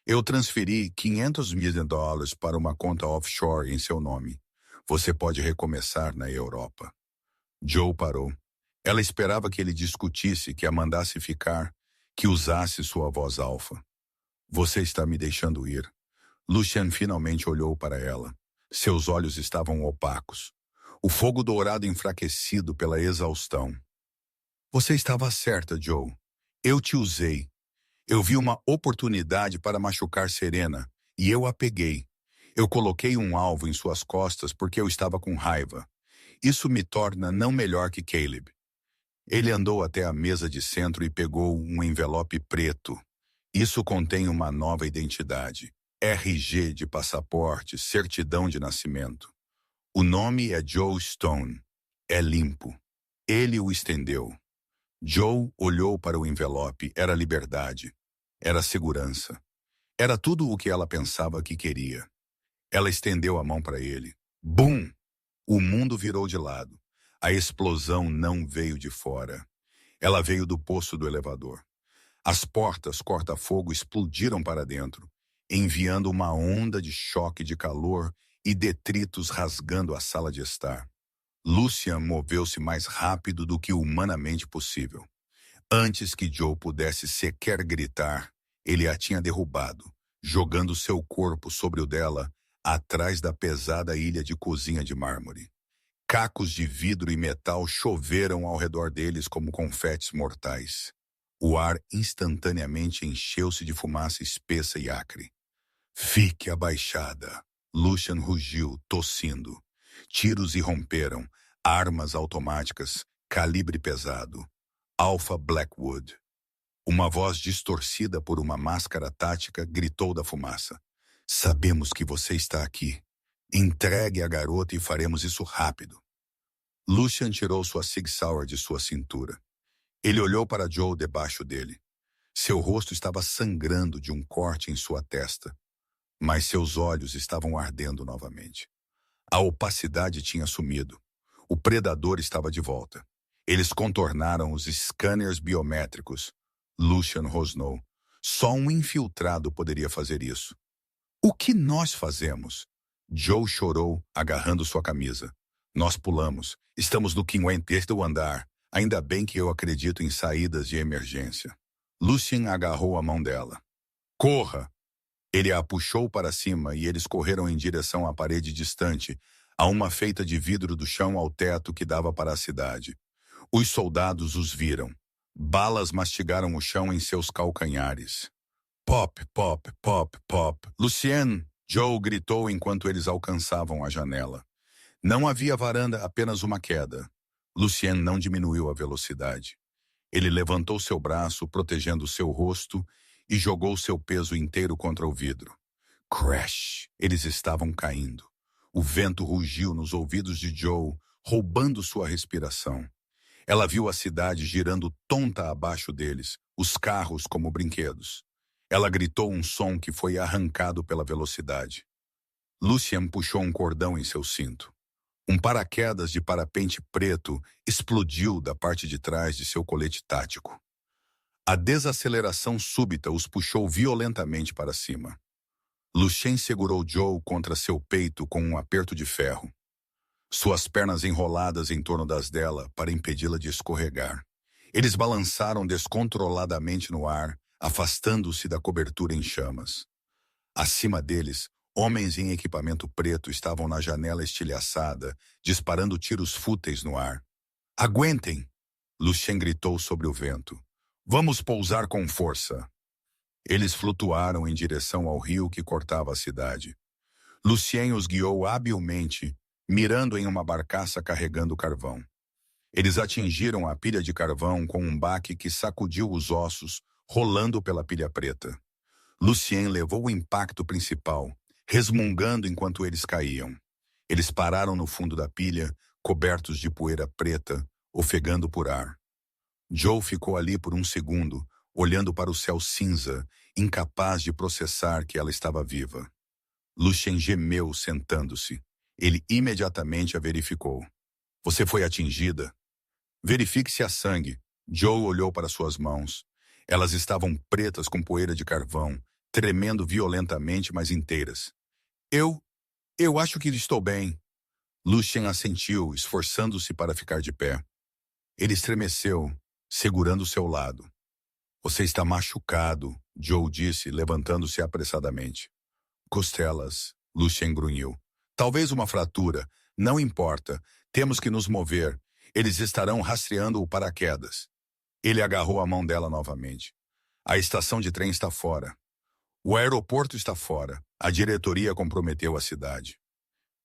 Eu transferi $500 mil para uma conta offshore em seu nome. Você pode recomeçar na Europa. Joe parou. Ela esperava que ele discutisse, que a mandasse ficar, que usasse sua voz alfa. Você está me deixando ir. Lucien finalmente olhou para ela. Seus olhos estavam opacos. O fogo dourado enfraquecido pela exaustão. Você estava certa, Joe. Eu te usei. Eu vi uma oportunidade para machucar Serena, e eu a peguei. Eu coloquei um alvo em suas costas porque eu estava com raiva. Isso me torna não melhor que Caleb. Ele andou até a mesa de centro e pegou um envelope preto. Isso contém uma nova identidade. RG de passaporte, certidão de nascimento. O nome é Joe Stone. É limpo. Ele o estendeu. Joe olhou para o envelope. Era liberdade. Era segurança. Era tudo o que ela pensava que queria. Ela estendeu a mão para ele. Bum! O mundo virou de lado. A explosão não veio de fora. Ela veio do poço do elevador. As portas corta-fogo explodiram para dentro, enviando uma onda de choque de calor e detritos rasgando a sala de estar. Lucien moveu-se mais rápido do que humanamente possível. Antes que Joe pudesse sequer gritar, ele a tinha derrubado, jogando seu corpo sobre o dela, atrás da pesada ilha de cozinha de mármore. Cacos de vidro e metal choveram ao redor deles como confetes mortais. O ar instantaneamente encheu-se de fumaça espessa e acre. Fique abaixada. Lucien rugiu, tossindo. Tiros irromperam, armas automáticas, calibre pesado. Alpha Blackwood. Uma voz distorcida por uma máscara tática gritou da fumaça. Sabemos que você está aqui. Entregue a garota e faremos isso rápido. Lucien tirou sua Sig Sauer de sua cintura. Ele olhou para Joe debaixo dele. Seu rosto estava sangrando de um corte em sua testa, mas seus olhos estavam ardendo novamente. A opacidade tinha sumido. O predador estava de volta. Eles contornaram os scanners biométricos. Lucien rosnou. Só um infiltrado poderia fazer isso. O que nós fazemos? Joe chorou, agarrando sua camisa. Nós pulamos. Estamos no 50º andar. Ainda bem que eu acredito em saídas de emergência. Lucien agarrou a mão dela. Corra! Ele a puxou para cima e eles correram em direção à parede distante, a uma feita de vidro do chão ao teto que dava para a cidade. Os soldados os viram. Balas mastigaram o chão em seus calcanhares. Pop, pop, pop, pop. Lucien! Joe gritou enquanto eles alcançavam a janela. Não havia varanda, apenas uma queda. Lucien não diminuiu a velocidade. Ele levantou seu braço, protegendo seu rosto, e jogou seu peso inteiro contra o vidro. Crash! Eles estavam caindo. O vento rugiu nos ouvidos de Joe, roubando sua respiração. Ela viu a cidade girando tonta abaixo deles, os carros como brinquedos. Ela gritou um som que foi arrancado pela velocidade. Lucien puxou um cordão em seu cinto. Um paraquedas de parapente preto explodiu da parte de trás de seu colete tático. A desaceleração súbita os puxou violentamente para cima. Lucien segurou Joe contra seu peito com um aperto de ferro, suas pernas enroladas em torno das dela para impedi-la de escorregar. Eles balançaram descontroladamente no ar, afastando-se da cobertura em chamas. Acima deles, homens em equipamento preto estavam na janela estilhaçada, disparando tiros fúteis no ar. "Aguentem!" Lucien gritou sobre o vento. "Vamos pousar com força." Eles flutuaram em direção ao rio que cortava a cidade. Lucien os guiou habilmente, mirando em uma barcaça carregando carvão. Eles atingiram a pilha de carvão com um baque que sacudiu os ossos, rolando pela pilha preta. Lucien levou o impacto principal, resmungando enquanto eles caíam. Eles pararam no fundo da pilha, cobertos de poeira preta, ofegando por ar. Joe ficou ali por um segundo, olhando para o céu cinza, incapaz de processar que ela estava viva. Lucien gemeu sentando-se. Ele imediatamente a verificou. "Você foi atingida?" "Verifique se há sangue." Joe olhou para suas mãos. Elas estavam pretas com poeira de carvão, tremendo violentamente, mas inteiras. Eu acho que estou bem." Lucien assentiu, esforçando-se para ficar de pé. Ele estremeceu, segurando seu lado. "Você está machucado," Joe disse, levantando-se apressadamente. "Costelas," Lucien grunhiu. "Talvez uma fratura. Não importa. Temos que nos mover. Eles estarão rastreando o paraquedas." Ele agarrou a mão dela novamente. "A estação de trem está fora. O aeroporto está fora. A diretoria comprometeu a cidade."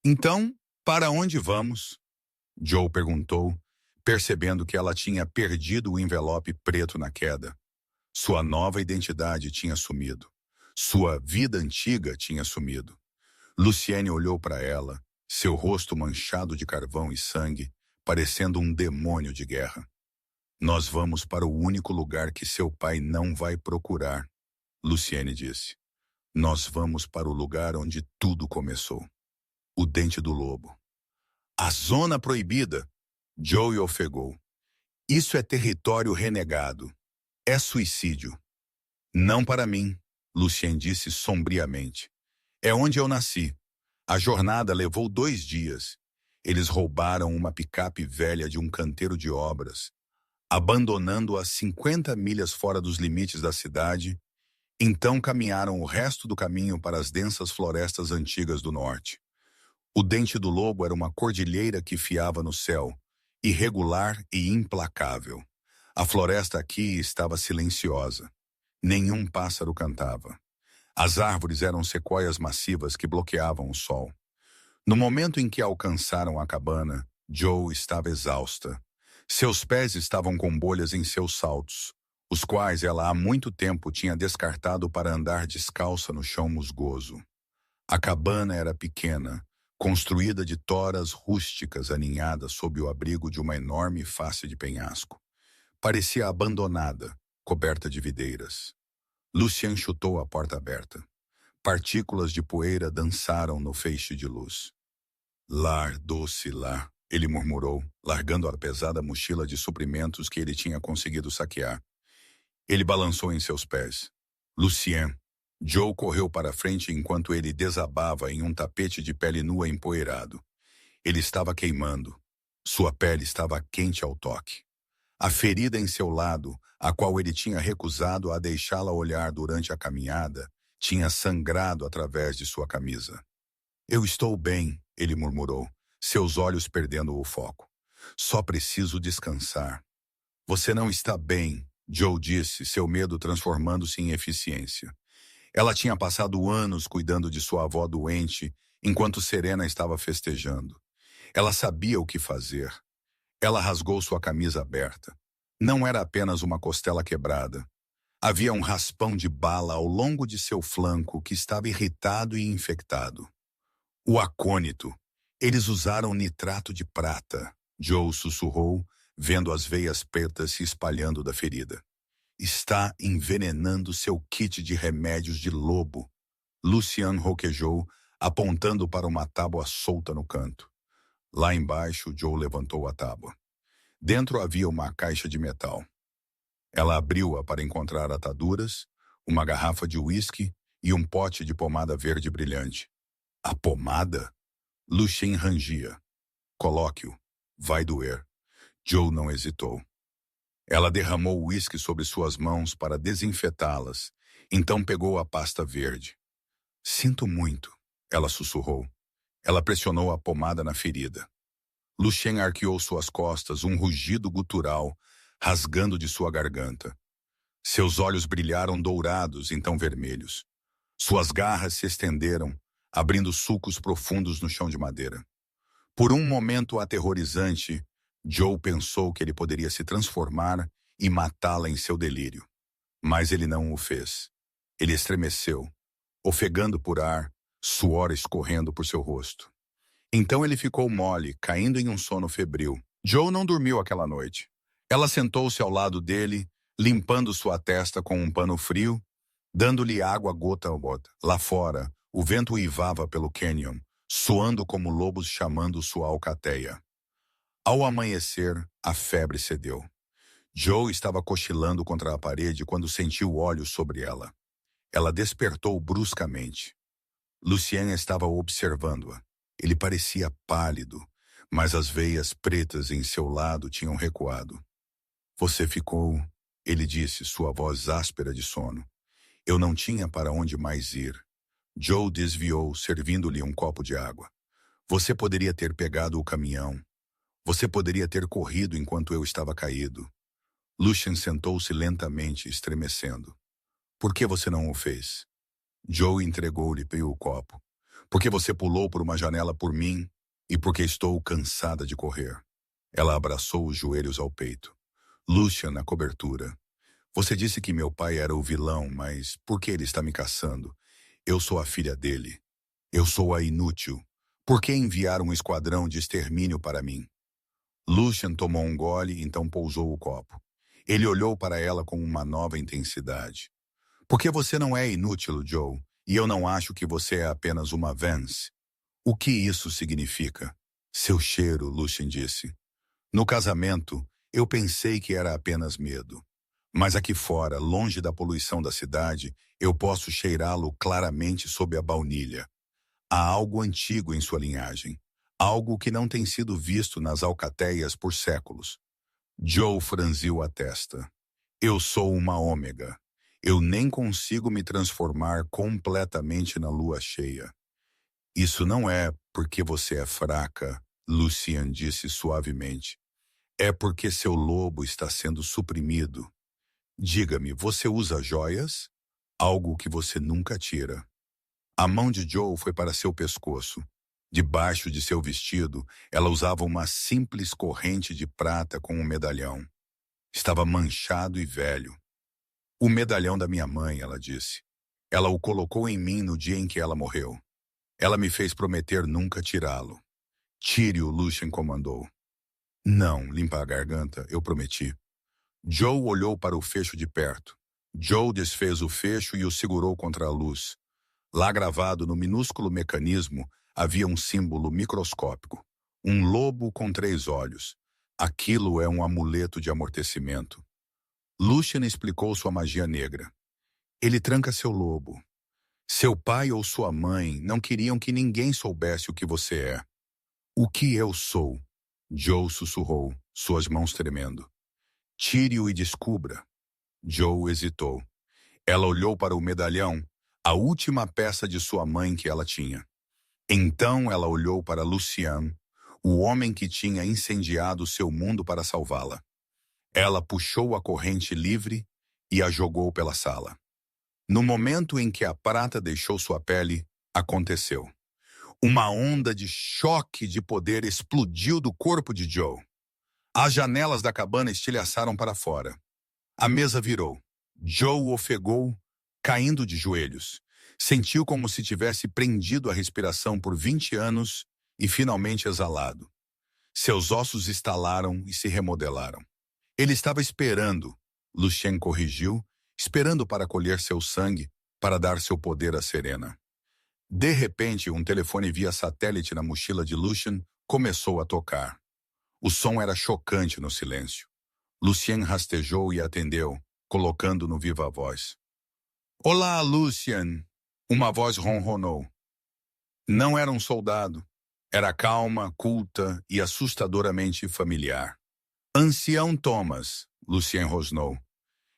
"Então, para onde vamos?" Joe perguntou, percebendo que ela tinha perdido o envelope preto na queda. Sua nova identidade tinha sumido. Sua vida antiga tinha sumido. Luciene olhou para ela, seu rosto manchado de carvão e sangue, parecendo um demônio de guerra. "Nós vamos para o único lugar que seu pai não vai procurar," Luciene disse. "Nós vamos para o lugar onde tudo começou. O Dente do Lobo." "A Zona Proibida!" Joey ofegou. "Isso é território renegado. É suicídio." "Não para mim," Lucien disse sombriamente. "É onde eu nasci. A jornada levou 2 dias. Eles roubaram uma picape velha de um canteiro de obras, abandonando-a 50 milhas fora dos limites da cidade. Então caminharam o resto do caminho para as densas florestas antigas do norte. O Dente do Lobo era uma cordilheira que fiava no céu, irregular e implacável. A floresta aqui estava silenciosa. Nenhum pássaro cantava. As árvores eram sequoias massivas que bloqueavam o sol. No momento em que alcançaram a cabana, Joe estava exausta. Seus pés estavam com bolhas em seus saltos, os quais ela há muito tempo tinha descartado para andar descalça no chão musgoso. A cabana era pequena, construída de toras rústicas aninhadas sob o abrigo de uma enorme face de penhasco. Parecia abandonada, coberta de videiras. Lucien chutou a porta aberta. Partículas de poeira dançaram no feixe de luz. "Lar, doce lar", ele murmurou, largando a pesada mochila de suprimentos que ele tinha conseguido saquear. Ele balançou em seus pés. "Lucien." Joe correu para frente enquanto ele desabava em um tapete de pele nua empoeirado. Ele estava queimando. Sua pele estava quente ao toque. A ferida em seu lado, a qual ele tinha recusado a deixá-la olhar durante a caminhada, tinha sangrado através de sua camisa. "Eu estou bem," ele murmurou, seus olhos perdendo o foco. "Só preciso descansar." "Você não está bem," Joe disse, seu medo transformando-se em eficiência. Ela tinha passado anos cuidando de sua avó doente, enquanto Serena estava festejando. Ela sabia o que fazer. Ela rasgou sua camisa aberta. Não era apenas uma costela quebrada. Havia um raspão de bala ao longo de seu flanco que estava irritado e infectado. "O acônito. Eles usaram nitrato de prata," Joe sussurrou, vendo as veias pretas se espalhando da ferida. "Está envenenando seu kit de remédios de lobo." Lucien roquejou, apontando para uma tábua solta no canto. Lá embaixo, Joe levantou a tábua. Dentro havia uma caixa de metal. Ela abriu-a para encontrar ataduras, uma garrafa de uísque e um pote de pomada verde brilhante. A pomada? Lucien rangia. Coloque-o. Vai doer. Joe não hesitou. Ela derramou o uísque sobre suas mãos para desinfetá-las, então pegou a pasta verde. Sinto muito, ela sussurrou. Ela pressionou a pomada na ferida. Lucien arqueou suas costas, um rugido gutural, rasgando de sua garganta. Seus olhos brilharam dourados, então vermelhos. Suas garras se estenderam, abrindo sulcos profundos no chão de madeira. Por um momento aterrorizante, Joe pensou que ele poderia se transformar e matá-la em seu delírio. Mas ele não o fez. Ele estremeceu, ofegando por ar, suor escorrendo por seu rosto. Então ele ficou mole, caindo em um sono febril. Joe não dormiu aquela noite. Ela sentou-se ao lado dele, limpando sua testa com um pano frio, dando-lhe água gota a gota. Lá fora, o vento uivava pelo canyon, soando como lobos chamando sua alcateia. Ao amanhecer, a febre cedeu. Joe estava cochilando contra a parede quando sentiu olhos sobre ela. Ela despertou bruscamente. Lucien estava observando-a. Ele parecia pálido, mas as veias pretas em seu lado tinham recuado. Você ficou, ele disse, sua voz áspera de sono. Eu não tinha para onde mais ir. Joe desviou, servindo-lhe um copo de água. Você poderia ter pegado o caminhão. Você poderia ter corrido enquanto eu estava caído. Lucien sentou-se lentamente, estremecendo. Por que você não o fez? Joe entregou-lhe o copo. Porque você pulou por uma janela por mim e porque estou cansada de correr. Ela abraçou os joelhos ao peito. Lucien na cobertura. Você disse que meu pai era o vilão, mas por que ele está me caçando? Eu sou a filha dele. Eu sou a inútil. Por que enviar um esquadrão de extermínio para mim? Lucien tomou um gole e então pousou o copo. Ele olhou para ela com uma nova intensidade. Porque você não é inútil, Joe, e eu não acho que você é apenas uma Vance. O que isso significa? Seu cheiro, Lucien disse. No casamento, eu pensei que era apenas medo. Mas aqui fora, longe da poluição da cidade, eu posso cheirá-lo claramente sob a baunilha. Há algo antigo em sua linhagem. Algo que não tem sido visto nas alcateias por séculos. Joe franziu a testa. Eu sou uma ômega. Eu nem consigo me transformar completamente na lua cheia. Isso não é porque você é fraca, Lucien disse suavemente. É porque seu lobo está sendo suprimido. Diga-me, você usa joias? Algo que você nunca tira. A mão de Joe foi para seu pescoço. Debaixo de seu vestido, ela usava uma simples corrente de prata com um medalhão. Estava manchado e velho. O medalhão da minha mãe, ela disse. Ela o colocou em mim no dia em que ela morreu. Ela me fez prometer nunca tirá-lo. Tire-o, Lucien comandou. Não, limpa a garganta, eu prometi. Joe olhou para o fecho de perto. Joe desfez o fecho e o segurou contra a luz. Lá gravado no minúsculo mecanismo havia um símbolo microscópico. Um lobo com 3 olhos. Aquilo é um amuleto de amortecimento. Lucien explicou sua magia negra. Ele tranca seu lobo. Seu pai ou sua mãe não queriam que ninguém soubesse o que você é. O que eu sou? Joe sussurrou, suas mãos tremendo. Tire-o e descubra. Joe hesitou. Ela olhou para o medalhão, a última peça de sua mãe que ela tinha. Então ela olhou para Lucien, o homem que tinha incendiado seu mundo para salvá-la. Ela puxou a corrente livre e a jogou pela sala. No momento em que a prata deixou sua pele, aconteceu. Uma onda de choque de poder explodiu do corpo de Joe. As janelas da cabana estilhaçaram para fora. A mesa virou. Joe ofegou, caindo de joelhos. Sentiu como se tivesse prendido a respiração por 20 anos e finalmente exalado. Seus ossos estalaram e se remodelaram. Ele estava esperando, Lucien corrigiu, esperando para colher seu sangue, para dar seu poder a Serena. De repente, um telefone via satélite na mochila de Lucien começou a tocar. O som era chocante no silêncio. Lucien rastejou e atendeu, colocando no viva-voz. Olá, Lucien! Uma voz ronronou. Não era um soldado. Era calma, culta e assustadoramente familiar. Ancião Thomas, Lucien rosnou.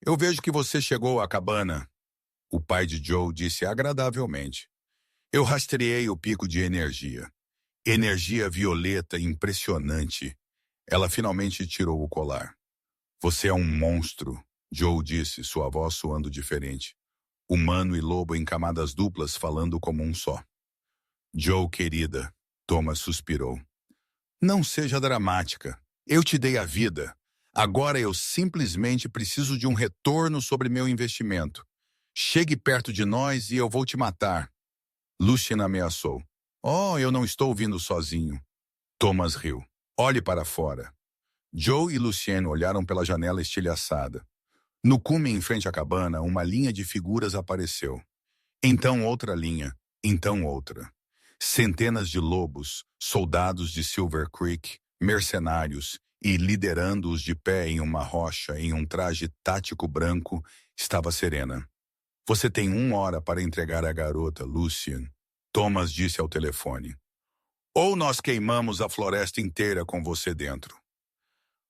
Eu vejo que você chegou à cabana. O pai de Joe disse agradavelmente. Eu rastreei o pico de energia. Energia violeta impressionante. Ela finalmente tirou o colar. Você é um monstro, Joe disse, sua voz soando diferente. Humano e lobo em camadas duplas falando como um só. Joe, querida, Thomas suspirou. Não seja dramática. Eu te dei a vida. Agora eu simplesmente preciso de um retorno sobre meu investimento. Chegue perto de nós e eu vou te matar. Lucien ameaçou. Oh, eu não estou vindo sozinho. Thomas riu. Olhe para fora. Joe e Lucien olharam pela janela estilhaçada. No cume em frente à cabana, uma linha de figuras apareceu. Então outra linha, então outra. Centenas de lobos, soldados de Silver Creek, mercenários e, liderando-os de pé em uma rocha em um traje tático branco, estava Serena. Você tem 1 hora para entregar a garota, Lucien, Thomas disse ao telefone. Ou nós queimamos a floresta inteira com você dentro.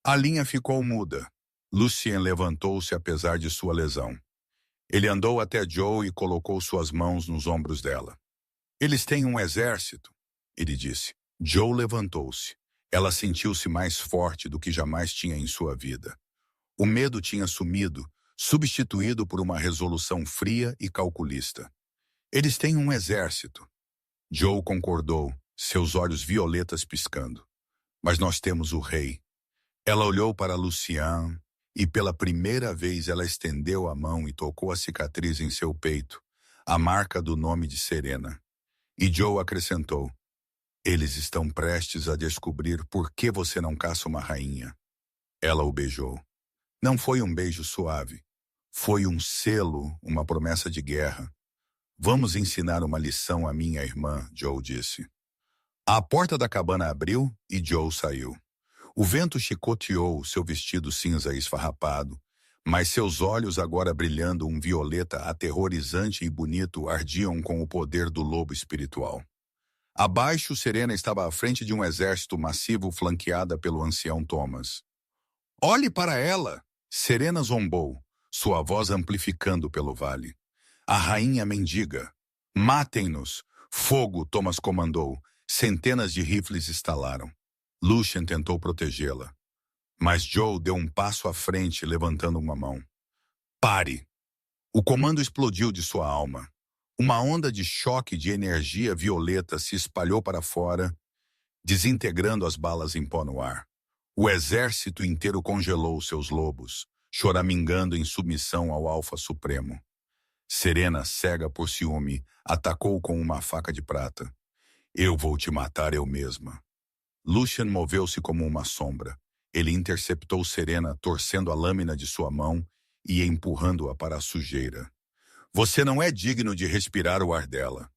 A linha ficou muda. Lucien levantou-se apesar de sua lesão. Ele andou até Joe e colocou suas mãos nos ombros dela. Eles têm um exército, ele disse. Joe levantou-se. Ela sentiu-se mais forte do que jamais tinha em sua vida. O medo tinha sumido, substituído por uma resolução fria e calculista. Eles têm um exército. Joe concordou, seus olhos violetas piscando. Mas nós temos o rei. Ela olhou para Lucien e pela primeira vez ela estendeu a mão e tocou a cicatriz em seu peito, a marca do nome de Serena. E Joe acrescentou, eles estão prestes a descobrir por que você não caça uma rainha. Ela o beijou. Não foi um beijo suave. Foi um selo, uma promessa de guerra. Vamos ensinar uma lição à minha irmã, Joe disse. A porta da cabana abriu e Joe saiu. O vento chicoteou seu vestido cinza esfarrapado, mas seus olhos, agora brilhando um violeta aterrorizante e bonito, ardiam com o poder do lobo espiritual. Abaixo, Serena estava à frente de um exército massivo flanqueada pelo ancião Thomas. Olhe para ela! Serena zombou, sua voz amplificando pelo vale. A rainha mendiga. Matem-nos! Fogo, Thomas comandou. Centenas de rifles estalaram. Lucien tentou protegê-la. Mas Joe deu um passo à frente, levantando uma mão. Pare! O comando explodiu de sua alma. Uma onda de choque de energia violeta se espalhou para fora, desintegrando as balas em pó no ar. O exército inteiro congelou seus lobos, choramingando em submissão ao Alfa Supremo. Serena, cega por ciúme, atacou com uma faca de prata. Eu vou te matar eu mesma. Lucien moveu-se como uma sombra. Ele interceptou Serena, torcendo a lâmina de sua mão e empurrando-a para a sujeira. Você não é digno de respirar o ar dela.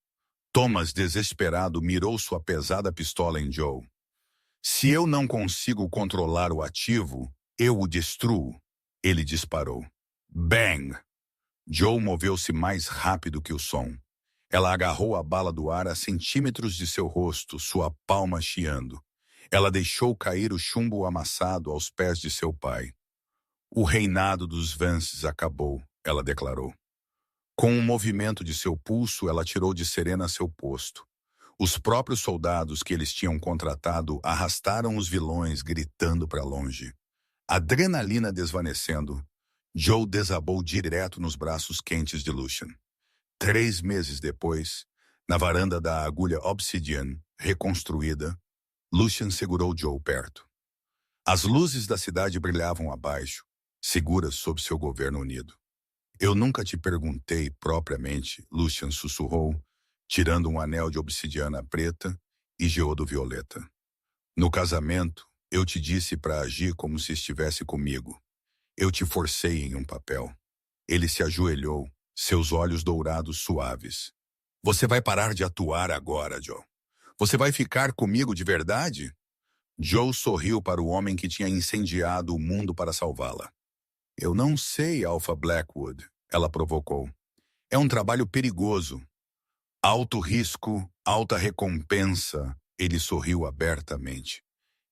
Thomas, desesperado, mirou sua pesada pistola em Joe. Se eu não consigo controlar o ativo, eu o destruo. Ele disparou. Bang! Joe moveu-se mais rápido que o som. Ela agarrou a bala do ar a centímetros de seu rosto, sua palma chiando. Ela deixou cair o chumbo amassado aos pés de seu pai. O reinado dos Vances acabou, ela declarou. Com um movimento de seu pulso, ela tirou de Serena seu posto. Os próprios soldados que eles tinham contratado arrastaram os vilões, gritando para longe. Adrenalina desvanecendo, Joe desabou direto nos braços quentes de Lucien. 3 meses depois, na varanda da agulha Obsidian, reconstruída, Lucien segurou Joe perto. As luzes da cidade brilhavam abaixo, seguras sob seu governo unido. Eu nunca te perguntei propriamente, Lucien sussurrou, tirando um anel de obsidiana preta e geodo violeta. No casamento, eu te disse para agir como se estivesse comigo. Eu te forcei em um papel. Ele se ajoelhou, seus olhos dourados suaves. Você vai parar de atuar agora, Joe. Você vai ficar comigo de verdade? Joe sorriu para o homem que tinha incendiado o mundo para salvá-la. Eu não sei, Alpha Blackwood, ela provocou. É um trabalho perigoso. Alto risco, alta recompensa. Ele sorriu abertamente.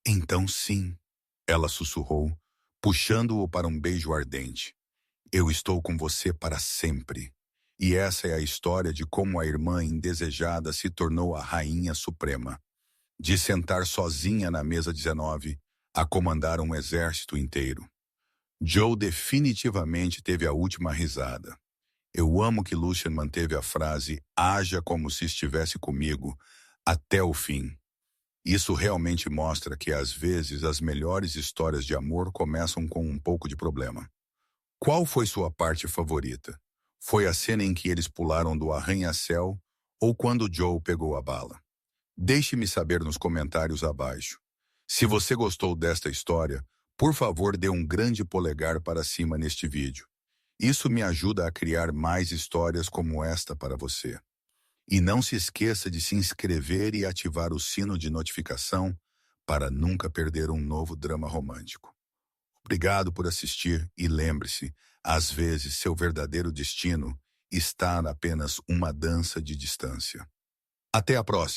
Então sim, ela sussurrou, puxando-o para um beijo ardente. Eu estou com você para sempre. E essa é a história de como a irmã indesejada se tornou a rainha suprema. De sentar sozinha na mesa 19, a comandar um exército inteiro. Joe definitivamente teve a última risada. Eu amo que Lucien manteve a frase "haja como se estivesse comigo" até o fim. Isso realmente mostra que às vezes as melhores histórias de amor começam com um pouco de problema. Qual foi sua parte favorita? Foi a cena em que eles pularam do arranha-céu ou quando Joe pegou a bala? Deixe-me saber nos comentários abaixo. Se você gostou desta história, por favor dê um grande polegar para cima neste vídeo. Isso me ajuda a criar mais histórias como esta para você. E não se esqueça de se inscrever e ativar o sino de notificação para nunca perder um novo drama romântico. Obrigado por assistir e lembre-se, às vezes seu verdadeiro destino está a apenas uma dança de distância. Até a próxima!